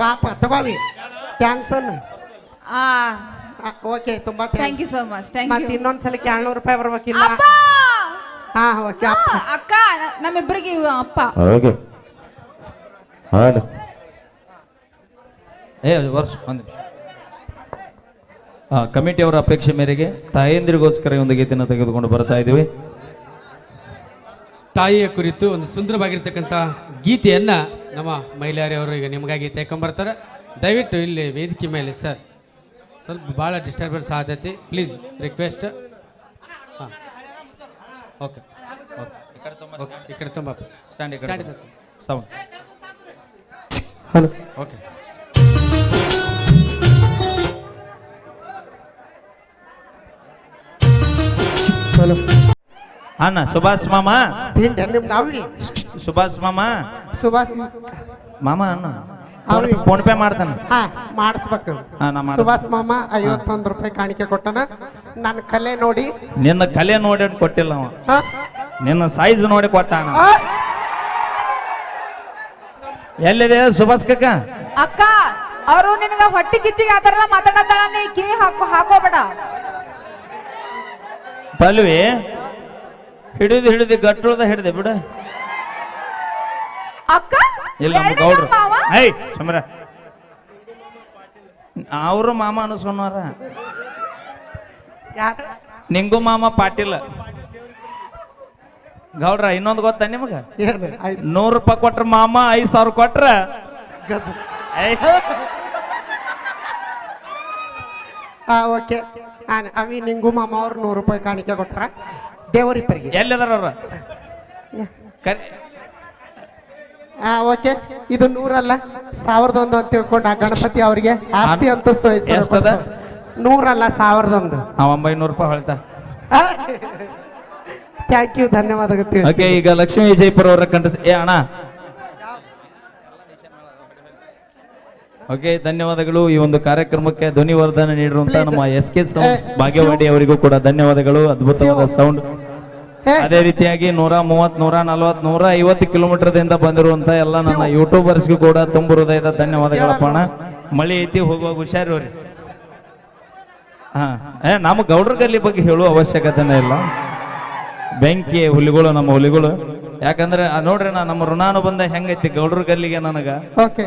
ಪಾಪ ತಗೋವಿ ಥ್ಯಾಂಕ್ಸ್ ಅನ್ನ. ಓಕೆ ತುಂಬಾ thank you so much. Thank ಮತ್ತೆ ಯು. ಇನ್ನೊಂದ್ಸಲ 200 ರೂಪಾಯಿ ಬರ್ಬೇಕಿಲ್ಲ. ಅಪ್ಪ ಹಾ ಓಕೆ ಅಪ್ಪ. ಅಕ್ಕ ನಮ್ಮಿಬ್ಬರಿಗೆ ಅಪ್ಪ. ಓಕೆ ಹಾಡು ವರ್ಷ ಒಂದು ನಿಮಿಷ. ಕಮಿಟಿಯವರ ಅಪೇಕ್ಷೆ ಮೇರೆಗೆ ತಾಯಂದಿರಿಗೋಸ್ಕರ ಒಂದು ಗೀತೆಯನ್ನು ತೆಗೆದುಕೊಂಡು ಬರ್ತಾ ಇದ್ದೀವಿ. ತಾಯಿಯ ಕುರಿತು ಒಂದು ಸುಂದರವಾಗಿರ್ತಕ್ಕಂಥ ಗೀತೆಯನ್ನ ನಮ್ಮ ಮಹಿಳೆಯರವರು ಈಗ ನಿಮಗಾಗಿ ತೆಕೊಂಬರ್ತಾರೆ. ದಯವಿಟ್ಟು ಇಲ್ಲಿ ವೇದಿಕೆ ಮೇಲೆ ಸರ್ ಸ್ವಲ್ಪ ಭಾಳ ಡಿಸ್ಟರ್ಬೆನ್ಸ್ ಆಗತೈತಿ, ಪ್ಲೀಸ್ ರಿಕ್ವೆಸ್ಟ್. ಹಾಂ ಓಕೆ ಈ ಕಡೆ ತುಂಬ stand sound. Hello okay. Hello ಅಣ್ಣ ಸುಭಾಷ್ ಮಾಮ, ತಿಂಡಿ ನಿಮ್ದು ಅವಿ ಸುಭಾಷ್ ಮಾಮ, ಸುಭಾಷ್ ಮಾಮ ಅಣ್ಣ ಅವಿ ಫೋನ್ ಪೇ ಮಾಡ್ತಾನೆ. ಹಾ ಮಾಡಿಸ್ಬೇಕು. ಹಾ, ನಾ ಮಾಡಿಸ್ತೀನಿ. ಸುಭಾಷ್ ಮಾಮ 51 ರೂಪಾಯಿ ಕಾಣಿಕೆ ಕೊಟ್ಟನ. ನನ್ನ ಕಲೆ ನೋಡಿ ನಿನ್ನ ಕಲೆ ನೋಡಿ ಕೊಟ್ಟಿಲ್ಲ ಅವ, ಹಾ ನಿನ್ನ ಸೈಜ್ ನೋಡಿ ಕೊಟ್ಟಾನ. ಆ, ಎಲ್ಲಿದೆ ಸುಭಾಷ್ ಕಕ್ಕ? ಅಕ್ಕ ಅವರು ನಿನಗ ಹೊಟ್ಟಿ ಕಿಚ್ಚಿಗೆ ಆತರಲ್ಲ ಮಾತಾಡತ್ತಾಳ, ನೀ ಕಿವಿ ಹಾಕೋಬೇಡ. ಪಲ್ವಿ ಹಿಡಿದು ಗಟ್ಟುಳ್ದ ಹಿಡಿದೆ ಬಿಡ. ಅಕ್ಕ ಇಲ್ಲ ನಮ್ಮ ಎರಡನೇ ಗೌಡ್ರು ಮಾವ? ಐ ಸಮರ ಅವರು ಮಾಮ ಅನಿಸ್ಕೊಂಡಾರ. ಯಾರು ನಿಂಗು ಮಾಮ ಪಾಟೀಲ್ ಗೌಡ್ರ. ಇನ್ನೊಂದು ಗೊತ್ತಾ ನಿಮಗ? ಏನು ಆಯ್ತು 100 ರೂಪಾಯಿ ಕೊಟ್ರ ಮಾಮ, 5,000 ಕೊಟ್ರ ಗಜ. ಐ. ಹಾ ಓಕೆ. ಅವಿ ನಿಂಗು ಮಾಮ ಅವ್ರು 100 ರೂಪಾಯಿ ಕಾಣಿಕೆ ಕೊಟ್ರ ದೇವರಿಪ್ಪರಿಗೆ. ಎಲ್ಲಿದಾರ ಅವ್ರ? ಕರಿ ಹಾ ಓಕೆ. ಇದು 100 ಅಲ್ಲ 1001 ಅಂತ ತಿಳ್ಕೊಂಡು ಆ ಗಣಪತಿ ಅವರಿಗೆ ಆಸ್ತಿ ಅಂತಸ್ತು ಎಷ್ಟದ? 100 ಅಲ್ಲ 1001. ಅವ 900 ರೂಪಾಯಿ ಹೊಳ್ತಾ. ಥ್ಯಾಂಕ್ ಯು ಧನ್ಯವಾದಗಳು. ಓಕೆ ಈಗ ಲಕ್ಷ್ಮೀ ವಿಜಯಪುರ ಅವರ ಕಂಠ ಏ ಅಣ್ಣ. ಓಕೆ ಧನ್ಯವಾದಗಳು. ಈ ಒಂದು ಕಾರ್ಯಕ್ರಮಕ್ಕೆ ಧ್ವನಿವರ್ಧನೆ ನೀಡಿರುವಂತ ನಮ್ಮ SK ಸೌಂಡ್ಸ್ ಬಾಗೇವಾಡಿ ಅವರಿಗೂ ಕೂಡ ಧನ್ಯವಾದಗಳು. ಅದ್ಭುತವಾದ ಸೌಂಡ್. ಅದೇ ರೀತಿಯಾಗಿ 130, 140, 150 ಕಿಲೋಮೀಟರ್ದಿಂದ ಬಂದಿರುವಂತ ಎಲ್ಲ ನನ್ನ ಯೂಟ್ಯೂಬರ್ಸ್ಗೂ ಕೂಡ ತುಂಬ ಹೃದಯದ ಧನ್ಯವಾದಗಳಪ್ಪ ಅಣ್ಣ. ಮಳಿ ಐತಿ ಹೋಗುವಾಗ ಹುಷಾರಿವ್ರಿ. ಹಾ ನಮ್ಮ ಗೌಡ್ರ ಗಲ್ಲಿ ಬಗ್ಗೆ ಹೇಳುವ ಅವಶ್ಯಕತೆನೇ ಇಲ್ಲ. ಬೆಂಕಿ ಹುಲಿಗಳು ನಮ್ಮ ಹುಲಿಗಳು. ಯಾಕಂದ್ರೆ ನೋಡ್ರಿ ನಮ್ಮ ಋಣಾನುಬಂಧ ಹೆಂಗೈತಿ ಗೌಡ್ರ ಗಲ್ಲಿಗೆ ನನಗ. ಓಕೆ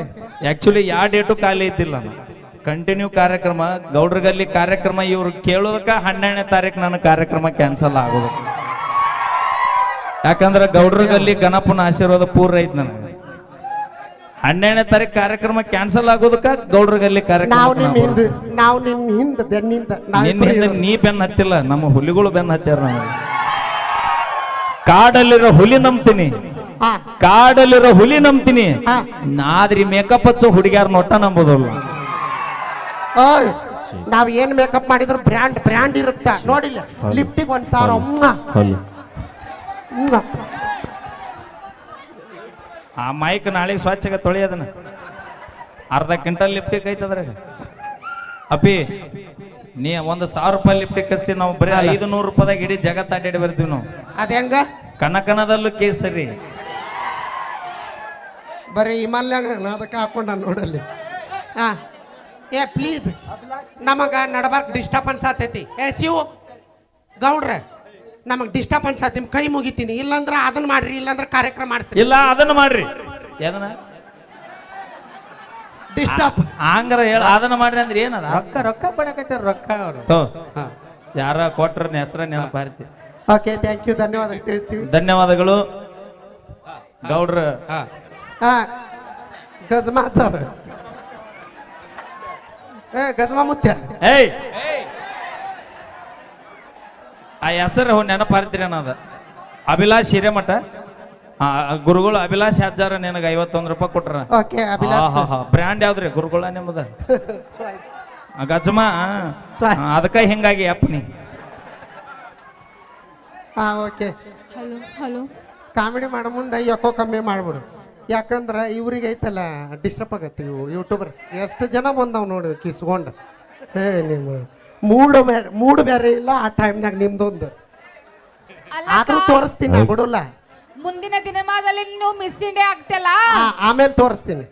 ಆಕ್ಚುಲಿ ಯಾವ ಡೇಟು ಖಾಲಿ ಐತಿಲ್ಲ. ಕಂಟಿನ್ಯೂ ಕಾರ್ಯಕ್ರಮ ಗೌಡ್ರ ಗಲ್ಲಿ ಕಾರ್ಯಕ್ರಮ ಇವ್ರು ಕೇಳೋದಕ್ಕ 12ನೇ ತಾರೀಕು ನನ್ನ ಕಾರ್ಯಕ್ರಮ ಕ್ಯಾನ್ಸಲ್ ಆಗೋದು. ಯಾಕಂದ್ರೆ ಗೌಡ್ರಗಲ್ಲಿ ಗಣಪನ ಆಶೀರ್ವಾದ ಪೂರ್ಣ ಐತ್ ನನಗೆ. 12ನೇ ತಾರೀಕು ಕಾರ್ಯಕ್ರಮ ಕ್ಯಾನ್ಸಲ್ ಆಗೋದಕ್ಕ ಗೌಡ್ರಗಲ್ಲಿ ಕಾರ್ಯಕ್ರಮ ನಾವು ನಿಮ್ ಹಿಂದ ಬೆನ್ನಿಂದ ನಿನ್ನ ಹಿಂದೆ ನೀ ಬೆನ್ನ ಹತ್ತಿಲ್ಲ, ನಮ್ಮ ಹುಲಿಗಳು ಬೆನ್ನ ಹತ್ಯಾರ. ನಾವು ಕಾಡಲ್ಲಿರೋ ಹುಲಿ ನಂಬ್ತೀನಿ, ಕಾಡಲ್ಲಿರೋ ಹುಲಿ ನಂಬ್ತೀನಿ, ಆದ್ರೆ ಮೇಕಪ್ ಹಚ್ಚೋ ಹುಡುಗ್ಯಾರ ನೋಟ ನಂಬೋದಲ್ಲ. ಓಯ್ ನಾವ್ ಏನ್ ಮೇಕಪ್ ಮಾಡಿದ್ರು ಬ್ರ್ಯಾಂಡ್ ಇರುತ್ತ ನೋಡಿಲ್ಲ. ಲಿಫ್ಟಿಗೆ 1,000 ಆ ಮೈಕ್ ನಾಳೆಗೆ ಸ್ವಚ್ಛಗೆ ತೊಳೆಯೋದನ್ನ ಅರ್ಧ ಕ್ವಿಂಟಲ್ ಲಿಫ್ಟಿಗೆ ಐತದ್ರಾಗ. ಅಪ್ಪಿ ನೀ 1,000 ರೂಪಾಯಿ ಲಿಫ್ಟಿಗೆ ಕಸ್ತೀವಿ ನಾವು, ಬರೀ 500 ರೂಪಾಯಿದಾಗ ಇಡೀ ಜಗತ್ತು ಅಡ್ಡಾಡಿ ಬರ್ತೀವಿ ನಾವು. ಅದ ಹೆಂಗ ಕನಕನದಲ್ಲೂ ಕೇಸರಿ ಬರೀ ಹಿಮಾಲಯಾಗ ಅದಕ್ಕೆ ಹಾಕೊಂಡ ನೋಡಲ್ಲಿ. ಹಾ ಏ ಪ್ಲೀಸ್ ನಮಗ ನಡಬಾರ್ಕ್ ಡಿಸ್ಟರ್ಬೆನ್ಸ್ ಆತೈತಿ. ಏ ಶಿವ ಗೌಡ್ರೆ ನಮಗ್ ಡಿಸ್ಟರ್ಬೆನ್ಸ್ ಆತಿ, ನಿಮ್ ಕೈ ಮುಗಿತೀನಿ. ಇಲ್ಲಾಂದ್ರ ಅದನ್ನ ಮಾಡ್ರಿ, ಇಲ್ಲಾಂದ್ರ ಕಾರ್ಯಕ್ರಮ ಮಾಡಿಸ್ರಿ. ಇಲ್ಲ ಅದನ್ನ ಮಾಡ್ರಿ. ಅದನ್ನ ಡಿಸ್ಟರ್ಬ್ ಹಂಗಾರ ಹೇಳ, ಅದನ್ನ ಮಾಡ್ರಿ ಅಂದ್ರೆ ಏನದ? ರೊಕ್ಕ ರೊಕ್ಕ ಪಡಕತ್ತಾರ ರೊಕ್ಕ ಅವರು. ಯಾರ ಕೊಟ್ರ ಹೆಸರ ನೆನಪಾರ್ತಿ. ಓಕೆ ಥ್ಯಾಂಕ್ ಯು, ಧನ್ಯವಾದ ತಿಳಿಸ್ತೀವಿ. ಧನ್ಯವಾದಗಳು ಗೌಡ್ರ. ಹಾ ಗಜಮಾ ಸರ್, ಏ ಗಜಮಾ ಮುತ್ಯ, ಏಯ್ ಆ ಹೆಸರು ನೆನಪಾರ್ತೀರಿ ಅನ್ನೋದ. ಅಭಿಲಾಷ್ ಹಿರೇಮಠ ಗುರುಗಳು ಅಭಿಲಾಷ್ ಹಜಾರ ನಿನಗೆ 51 ರೂಪಾಯಿ ಕೊಟ್ರ. ಓಕೆ ಅಭಿಲಾಷ್ ಬ್ರ್ಯಾಂಡ್ ಯಾವ್ದ್ರಿ ಗುರುಗಳ ನಿಮ್ಮದ? ಗಜಮಾ ಅದಕ್ಕ ಹಿಂಗಾಗಿ ಅಪ್ಪನಿ. ಹಾ ಓಕೆ ಹಲೋ ಹಲೋ ಕಾಮಿಡಿ ಮಾಡೋ ಮುಂದೆ ಯಾಕೋ ಕಮ್ಮಿ ಮಾಡ್ಬಿಡು. ಯಾಕಂದ್ರೆ ಇವ್ರಿಗೆ ಐತಲ್ಲ ಡಿಸ್ಟರ್ಬ್ ಆಗತ್ತೆ. ಇವು ಯೂಟ್ಯೂಬರ್ಸ್ ಎಷ್ಟು ಜನ ಬಂದವ್ ನೋಡಿ ಕಿಸ್ಕೊಂಡು. ಏ ನಿಮ್ಮ ಮೂಡು ಬೇರೆ ಇಲ್ಲ ಆ ಟೈಮ್ನಾಗ ನಿಮ್ದೊಂದು. ಆದ್ರೂ ತೋರಿಸ್ತೀನಿ, ಬಿಡಲ್ಲ. ಮುಂದಿನ ದಿನಮಾನದಲ್ಲಿ ನೀವು ಮಿಸ್ ಇಂಡಿಯಾ ಆಗ್ತಿಲ್ಲ, ಆಮೇಲೆ ತೋರಿಸ್ತೀನಿ.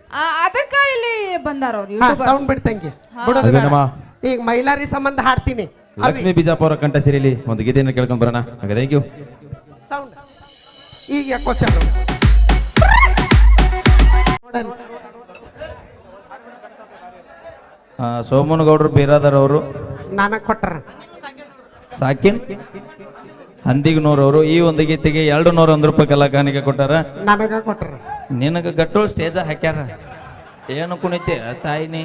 ಅದಕ್ಕ ಇಲ್ಲಿ ಬಂದಾರ ಸೌಂಡ್ ಬಿಡ್ತಂಗಿ ಬಿಡೋದು ಬೇಡ. ಈಗ ಮೈಲಾರಿ ಸಂಬಂಧ ಹಾಡ್ತೀನಿ. ಲಕ್ಷ್ಮೀ ಬಿಜಾಪುರ ಕಂಠ ಸಿರಿಲಿ ಒಂದು ಗೀತೆಯನ್ನು ಕೇಳ್ಕೊಂಡ್ ಬರೋಣ. Thank you. ಸೌಂಡ್ ಈಗ ಯಾಕೋ ಚಾಲು ನೋಡಲ್ಲ. ಸೋಮನಗೌಡರು ಬೀರಾದರ್ ಅವರು ನನಗೆ ಕೊಟ್ಟಾರ. ಸಾಕಿನ್ ಹಂದಿಗ್ನೂರ್ ಅವರು ಈ ಒಂದು ಗೀತೆಗೆ 201 ರೂಪಾಯಿ ಕಲಾಕಾಣಿಕೆ ಕೊಟ್ಟಾರ. ನನಗ ಕೊಟ್ಟಾರ. ನಿನಗ ಗಟ್ಟೋಳು ಸ್ಟೇಜ ಹಾಕ್ಯಾರ. ಏನು ಕುಣಿತೆ ತಾಯಿನಿ?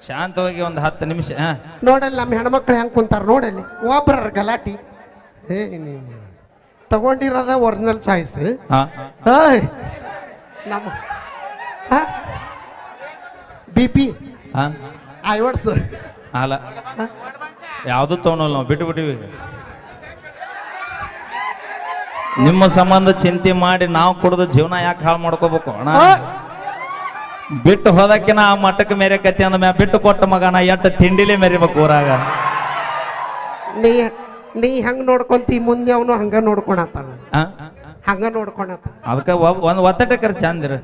ಶಾಂತವಾಗಿ ಒಂದು 10 ನಿಮಿಷ ನೋಡಲ್ಲಿ ನಮ್ಮ ಹೆಣ್ಮಕ್ಳು ಹೆಂಗ್ ಕುಂತಾರ ನೋಡಲ್ಲಿ. ಒಬ್ಬರ ಗಲಾಟಿ. ಏ ನೀವು ತಗೊಂಡಿರೋದ ಒರಿಜಿನಲ್ ಚಾಯ್ಸ್. ನಮ್ಮ BP ಐವರ್ಸ್ ಅಲ್ಲ ಯಾವ್ದು ತಗೊಳಲ್ಲ ನಾವು, ಬಿಟ್ಟು ಬಿಟ್ಟಿವಿ. ನಿಮ್ಮ ಸಂಬಂಧ ಚಿಂತೆ ಮಾಡಿ ನಾವು ಕುಡ್ದು ಜೀವನ ಯಾಕೆ ಹಾಳು ಮಾಡ್ಕೋಬೇಕು ಅಣ್ಣ? ಬಿಟ್ಟು ಹೋದಕ್ಕಿನ ಆ ಮಟ್ಟಕ್ಕೆ ಮೇರೆಕತ್ತಿ ಅಂದ ಮ್ಯಾ ಬಿಟ್ಟು ಕೊಟ್ಟ ಮಗನ ಎಟ್ಟ ತಿಂಡಿಲೇ ಮೆರಿಬೇಕು ಊರಾಗ. ನೀ ಹಂಗ ನೋಡ್ಕೊಂತಿ, ಮುಂದೆ ಅವನು ಹಂಗ ನೋಡ್ಕೊಳತ್ತಾನ, ಹಂಗ ನೋಡ್ಕೊಳತ್ತ. ಅದಕ್ಕೆ ಒಂದು ಒತ್ತಟಕ್ಕರ ಚಂದಿರ.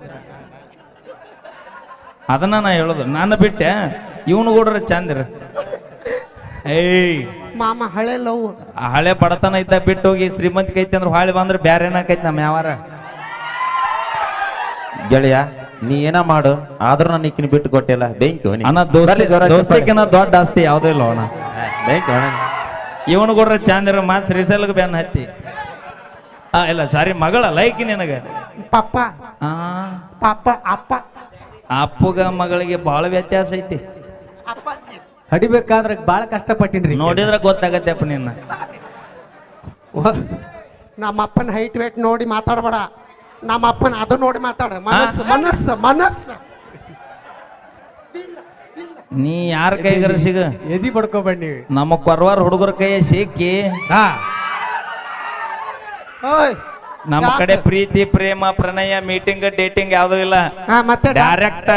ಅದನ್ನ ನಾ ಹೇಳೋದು. ನಾನು ಬಿಟ್ಟೆ ಇವನು ಕೂಡ ಚಂದಿರ. ಏಯ್ ಮಾಮ ಹಳೆ ಲವ್, ಹಳೆ ಬಡತನ ಐತ ಬಿಟ್ಟು ಹೋಗಿ ಶ್ರೀಮಂತಿಕೆ ಐತಿ ಅಂದ್ರೆ ಹಾಳಿ ಬಂದ್ರೆ ಬ್ಯಾರೆ ಏನಾಕೈತಿ ನಮ್ಮ ಯಾವಾರ. ಗೆಳೆಯ ನೀ ಏನ ಮಾಡು, ಆದ್ರೂ ನಾನು ಈಕಿನ ಬಿಟ್ಟು ಕೊಟ್ಟಿಲ್ಲ. ಬೆಂಕಿ ಅಣ್ಣ ದೋಸ್ತಿಕಿನ ದೊಡ್ಡ ಆಸ್ತಿ ಯಾವುದೂ ಇಲ್ಲ ಅಣ್ಣ. ಬೆಂಕಿ ಇವನು ಕೂಡ ಚಂದಿರ ಮಾಸ್ ರಿಸಲ್ಗೆ ಬೆನ್ನ ಹತ್ತಿ. ಇಲ್ಲ ಸಾರಿ ಮಗಳ ಲೈಕಿ ನಿನಗ ಪಪ್ಪ ಪಾಪ ಅಪ್ಪ. ಅಪ್ಪಗ ಮಗಳಿಗೆ ಬಹಳ ವ್ಯತ್ಯಾಸ ಐತಿ. ಹಡಿಬೇಕಾದ್ರೆ ಬಾಳ ಕಷ್ಟಪಟ್ಟಿನ್ರಿ. ನೋಡಿದ್ರೆ ಗೊತ್ತಾಗತ್ತೆ ಅಪ್ಪ ನಿನ್ನ. ನಮ್ಮ ಅಪ್ಪನ ಹೈಟ್ ವೇಟ್ ನೋಡಿ ಮಾತಾಡಬೇಡ. ನಮ್ಮ ಅಪ್ಪನ ಅದು ನೋಡಿ ಮಾತಾಡ. ಮನಸ್ಸು ಮನಸ್ಸು ಮನಸ್ಸು. ನೀ ಯಾರ ಕೈಗಾರ ಸಿಗ ಎದಿ ಬಡ್ಕೋಬೇಡಿ. ನಮ್ಮ ಕೊರವಾರ ಹುಡುಗರ ಕೈಯ ಸಿಕ್ಕಿ ಓಯ್ ನಮ್ಮ ಕಡೆ ಪ್ರೀತಿ ಪ್ರೇಮ ಪ್ರಣಯ ಮೀಟಿಂಗ್ ಡೇಟಿಂಗ್ ಯಾವ್ದು ಇಲ್ಲ. ಮತ್ತೆ ಡೈರೆಕ್ಟ್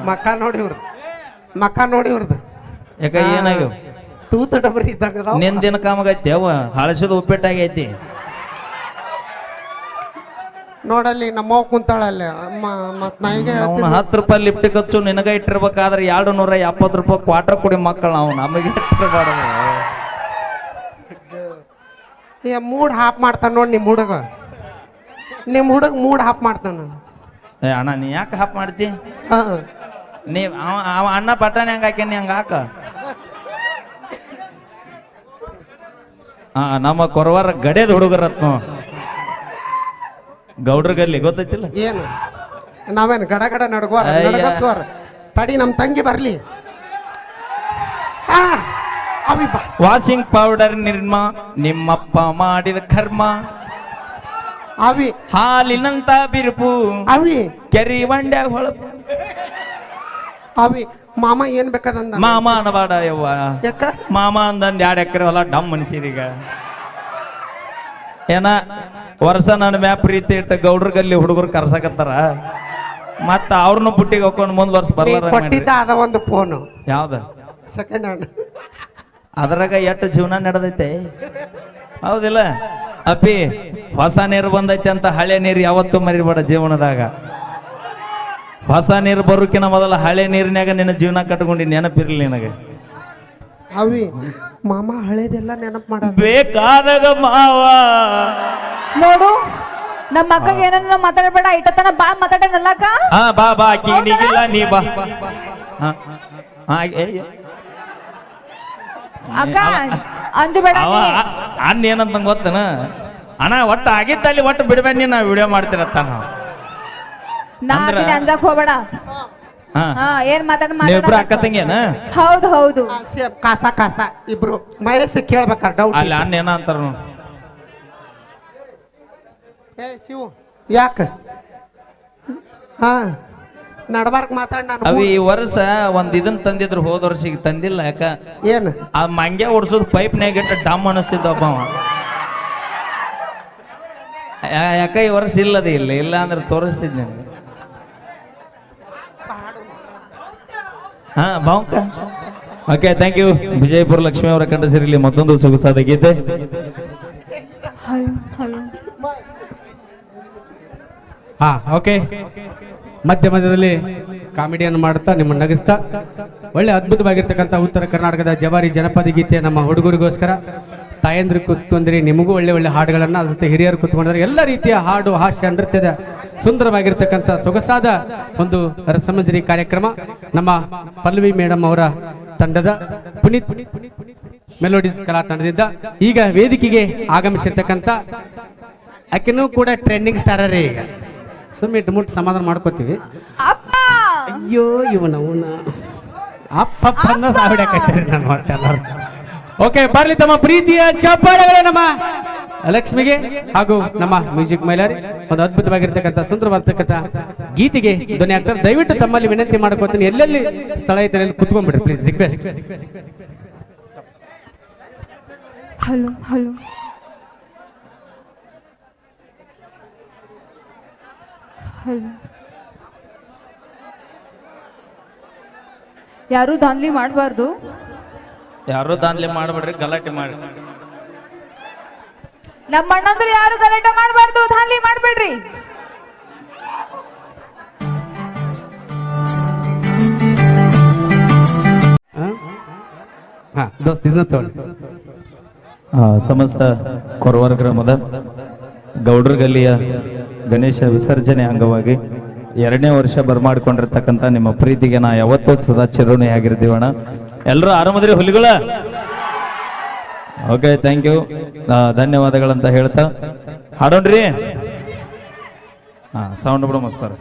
ಮಕ್ಕ ನೋಡಿ ಇವ್ರದ್ದು, ಮಕ್ಕ ನೋಡಿ ಇವ್ರದ್ದು. ಯಾಕ ಏನಾಗ್ಯವ? ತೂತ ಡಬರಿ ಇದ್ದಾಗ ನಿಂದಿನ ಕಾಮಗೈತಿ ಅವ ಹಳಸದ ಉಪ್ಪಿಟ್ಟಾಗೈತಿ. ನೋಡಲ್ಲಿ ನಮ್ಮವ್ ಕುಂತಾಳಲ್ಲ ಮತ್ ನಾಯಿಗೆ 10 ರೂಪಾಯಿ ಲಿಫ್ಟ್ ಖರ್ಚು ನಿನಗ ಇಟ್ಟಿರ್ಬೇಕಾದ್ರೆ 270 ರೂಪಾಯಿ ಕ್ವಾರ್ಟರ್ ಕೊಡಿ ಮಕ್ಕಳು ನಾವು ನಮಗೆ ಇಟ್ಟಿರ್ಬಾರ್ದು. ಮೂಡ್ ಹಾಪ್ ಮಾಡ್ತಾನ ನೋಡಿ ನಿಮ್ಮ ಹುಡುಗ. ನಿಮ್ಮ ಹುಡುಗ ಮೂಡ್ ಹಾಪ್ ಮಾಡ್ತಾನ. ಅಣ್ಣ ನೀ ಯಾಕೆ ಹಾಪ್ ಮಾಡ್ತಿ? ಅವ ಅಣ್ಣ ಪಟ್ಟಾಣಿ ಹಂಗ ಹಾಕ್ಯಾನಿ ಹಂಗ ಹಾಕ. ನಮ್ಮ ಕೊರವಾರ ಗಡೇದ ಹುಡುಗರತ್ನ ಗೌಡ್ರ ಗಲ್ಲಿ ಗೊತ್ತೈತಿಲ್ಲ. ಏನು ನಾವೇನು ಗಡ ಗಡ ನಡ್ಗೋರ ನಡ್ಗಸ್ವಾರ ತಡಿ ನಮ್ಮ ತಂಗಿ ಬರ್ಲಿ. ಅವಿ ಬಾ ವಾಷಿಂಗ್ ಪೌಡರ್ ನಿರ್ಮ ನಿಮ್ಮಪ್ಪ ಮಾಡಿದ ಕರ್ಮ, ಅವಿ ಹಾಲಿನಂತ ಬಿರುಪು ಅವಿ ಕೆರಿ ಬಂಡ್ಯಾಗ ಹೊಳಪು. ಅವಿ ಮಾಮ ಏನ್ ಬೇಕಾದಂದ ಮಾಮ ಅನಬಾಡ ಯವ್ವ, ಯಾಕ ಮಾಮ ಅಂದಂದ್ 2 ಎಕರೆ ಹೊಲ ಡಮ್ ಮನ್ಸೀರೀಗ. ಏನ ವರ್ಷ ನನ್ನ ಮ್ಯಾಪ್ ಪ್ರೀತಿ ಇಟ್ಟ ಗೌಡ್ರ ಗಲ್ಲಿ ಹುಡುಗರು ಕರ್ಸಕತ್ತಾರ, ಮತ್ತ ಅವ್ರನ್ನ ಪುಟ್ಟಿಗೆ ಹಾಕೊಂಡು ಮುಂದ್ ವರ್ಷ ಬರ್ಲಾರ. ಕೊಟ್ಟಿದ್ದ ಅದ ಒಂದು ಫೋನು ಯಾವ್ದ ಸೆಕೆಂಡ್ ಹ್ಯಾಂಡ್, ಅದ್ರಾಗ ಎಷ್ಟು ಜೀವನ ನಡೆದೈತೆ ಹೌದಿಲ್ಲ ಅಪ್ಪಿ. ಹೊಸ ನೀರು ಬಂದೈತೆ ಅಂತ ಹಳೆ ನೀರು ಯಾವತ್ತೂ ಮರಿಬೇಡ ಜೀವನದಾಗ. ಹೊಸ ನೀರು ಬರೋಕಿನ ಮೊದಲ ಹಳೆ ನೀರಿನಾಗ ನಿನ್ನ ಜೀವನ ಕಟ್ಕೊಂಡು ನೆನಪಿರ್ಲಿ ನಿನಗೆ. ಅವಿ ಮಾಮ ಹಳೇದೆಲ್ಲ ನೆನಪು ಮಾಡ ಬೇಕಾದಾಗ ಮಾವ ನೋಡು ನಮ್ಮ ಅಕ್ಕಗೆ ಏನನ್ನ ಮಾತಾಡಬೇಡ, ಇಟ್ಟತನ ಬಾ ಮಾತಾಡನಲ್ಲಕ್ಕ. ಬಾ ಬಾ ಆಕಿ ನೀಗಿಲ್ಲ ನೀ ಬಾ. ಅಕ್ಕ ಅಂಜಬೇಡ ಅವ ನೀ. ಅನ್ನ ಏನಂತ ಗೊತ್ತನ ಅಣ್ಣ, ಒಟ್ಟು ಆಗಿತ್ತಲ್ಲಿ ಒಟ್ಟು ಬಿಡಬೇಡ ನೀ, ನಾ ವಿಡಿಯೋ ಮಾಡ್ತಿರತ್ತ ನಾವು. ನಾ ಅದನ್ನ ಅಂಜಕ್ ಹೋಗ್ಬೇಡ. ಏನ್ ನೀವಿಬ್ರು ಅಕ್ಕ ತಂಗಿಯನ? ಹೌದು ಹೌದು. ಕಾಸ ಕಾಸ ಇಬ್ರು ಮಹೇಶ್ ಕೇಳ್ಬೇಕಾರ ಡೌಟ್. ಅಲ್ಲಿ ಅಣ್ಣ ಏನ ಅಂತಾರ ಏ ಶಿವು ಯಾಕ ಹಾ ನಡ್ಬಾರ್ಕ್ ಮಾತಾಡ್ ನಾನು. ಅವಿ ಈ ವರ್ಷ ಒಂದ್ ಇದನ್ ತಂದಿದ್ರು, ಹೋದ ವರ್ಷಿಗೆ ತಂದಿಲ್ಲ. ಯಾಕ ಏನು ಆ ಮಂಗ್ಯ ಓಡಿಸೋದು ಪೈಪ್ನಾಗ ಇಟ್ಟು ಡಮ್ ಅನಿಸ್ತಿದ್ದಪ್ಪ ಅವ. ಯಾಕ ಈ ವರ್ಷ ಇಲ್ಲದೆ ಇಲ್ಲ ಅಂದ್ರೆ ತೋರಿಸ್ತಿದ್ದೆ. ಬಾವುಕ okay, thank you. Vijayapura Lakshmi ಅವರ ಕಂಡ ಸೇರಿಲಿ ಮತ್ತೊಂದು ಸೊಗಸಾದ ಗೀತೆ. Hello hello. ಓಕೆ. ಮಧ್ಯ ಮಧ್ಯದಲ್ಲಿ ಕಾಮಿಡಿಯನ್ನು ಮಾಡುತ್ತಾ ನಿಮ್ಮನ್ನು ನಗಿಸ್ತಾ ಒಳ್ಳೆ ಅದ್ಭುತವಾಗಿರ್ತಕ್ಕಂಥ ಉತ್ತರ ಕರ್ನಾಟಕದ ಜವಾರಿ ಜನಪದ ಗೀತೆ ನಮ್ಮ ಹುಡುಗರಿಗೋಸ್ಕರ. ತಾಯಂದ್ರು ಕೂತ್ಕೊಂಡ್ರಿ, ನಿಮಗೂ ಒಳ್ಳೆ ಒಳ್ಳೆ ಹಾಡುಗಳನ್ನ, ಅದ್ರ ಜೊತೆ ಹಿರಿಯರು ಕೂತ್ಕೊಂಡ್ರೆ ಎಲ್ಲ ರೀತಿಯ ಹಾಡು, ಹಾಸ್ಯ, ನೃತ್ಯದ ಸುಂದರವಾಗಿರ್ತಕ್ಕಂಥ ಸೊಗಸಾದ ಒಂದು ರಸಮಂಜರಿ ಕಾರ್ಯಕ್ರಮ ನಮ್ಮ ಪಲ್ಲವಿ ಮೇಡಮ್ ಅವರ ತಂಡದ ಪುನೀತ್ ಮೆಲೋಡಿಸ್ ಕಲಾ ತಂಡದಿಂದ ಈಗ ವೇದಿಕೆಗೆ ಆಗಮಿಸಿರ್ತಕ್ಕಂಥ ಆಕೆನೂ ಕೂಡ ಟ್ರೆಂಡಿಂಗ್ ಸ್ಟಾರರೇ. ಈಗ ಸುಮ್ಮನೆ ಮುಟ್ಟು ಸಮಾಧಾನ ಮಾಡ್ಕೋತೀವಿ. ಅಪ್ಪ ಅಯ್ಯೋ ಇವನ ಅಪ್ಪ ಸಾವಿಡಕತ್ತೀರಿ ನಾನು ಹೊಟ್ಟೆಲ್ಲರೂ. ಓಕೆ, ಬರ್ಲಿ ತಮ್ಮ ಪ್ರೀತಿಯ ಚಪ್ಪಾಳೆಗಳೇ ನಮ್ಮ ಲಕ್ಷ್ಮಿಗೆ ಹಾಗೂ ನಮ್ಮ ಮ್ಯೂಸಿಕ್ ಮೈಲಾರಿ ಒಂದು ಅದ್ಭುತವಾಗಿರ್ತಕ್ಕಂಥ ಸುಂದರವಾಗಿರ್ತಕ್ಕಂಥ ಗೀತೆಗೆ ಧ್ವನಿ ಆಗ್ತಾರೆ. ದಯವಿಟ್ಟು ತಮ್ಮಲ್ಲಿ ವಿನಂತಿ ಮಾಡ್ಕೋತೀನಿ, ಎಲ್ಲೆಲ್ಲಿ ಸ್ಥಳ ಐತೆ ಅಲ್ಲಿ ಕುತ್ಕೊಂಡ್ಬಿಡ್ರಿ please, request. Hello hello. Hello. ಯಾರು ದಾನ್ಲಿ ಮಾಡಬಾರ್ದು. ಯಾರು ದಾನ್ಲಿ ಮಾಡ್ಬೇಡ್ರಿ, ಗಲಾಟೆ ಮಾಡಿ. ನಮ್ಮ ಅಣ್ಣಂದ್ರೆ ಯಾರು ಗಲಾಟೆ ಮಾಡಬಾರ್ದು, ದಾನ್ಲಿ ಮಾಡ್ಬೇಡ್ರಿ. ದೋಸ್ತ ಇದನ್ನ ತಗೊಳ್ಳಿ. ಸಮಸ್ತ ಕೊರವಾರ ಗ್ರಾಮದ ಗೌಡ್ರ ಗಲ್ಲಿಯ ಗಣೇಶ ವಿಸರ್ಜನೆ ಅಂಗವಾಗಿ 2ನೇ ವರ್ಷ ಬರ್ಮಾಡ್ಕೊಂಡಿರ್ತಕ್ಕಂಥ ನಿಮ್ಮ ಪ್ರೀತಿಗೆ ನಾ ಯಾವತ್ತೂ ಸದಾ ಚಿರೋಣಿಯಾಗಿರ್ತೀವಣ್ಣ. ಎಲ್ಲರೂ ಆರಾಮದ್ರಿ ಹುಲಿಗಳ? ಓಕೆ, ಥ್ಯಾಂಕ್ ಯು, ಧನ್ಯವಾದಗಳಂತ ಹೇಳ್ತಾ ಹಾಡೋಣ್ರಿ. ಸೌಂಡ್ ಬಿಡ ಮಸ್ತಾರ.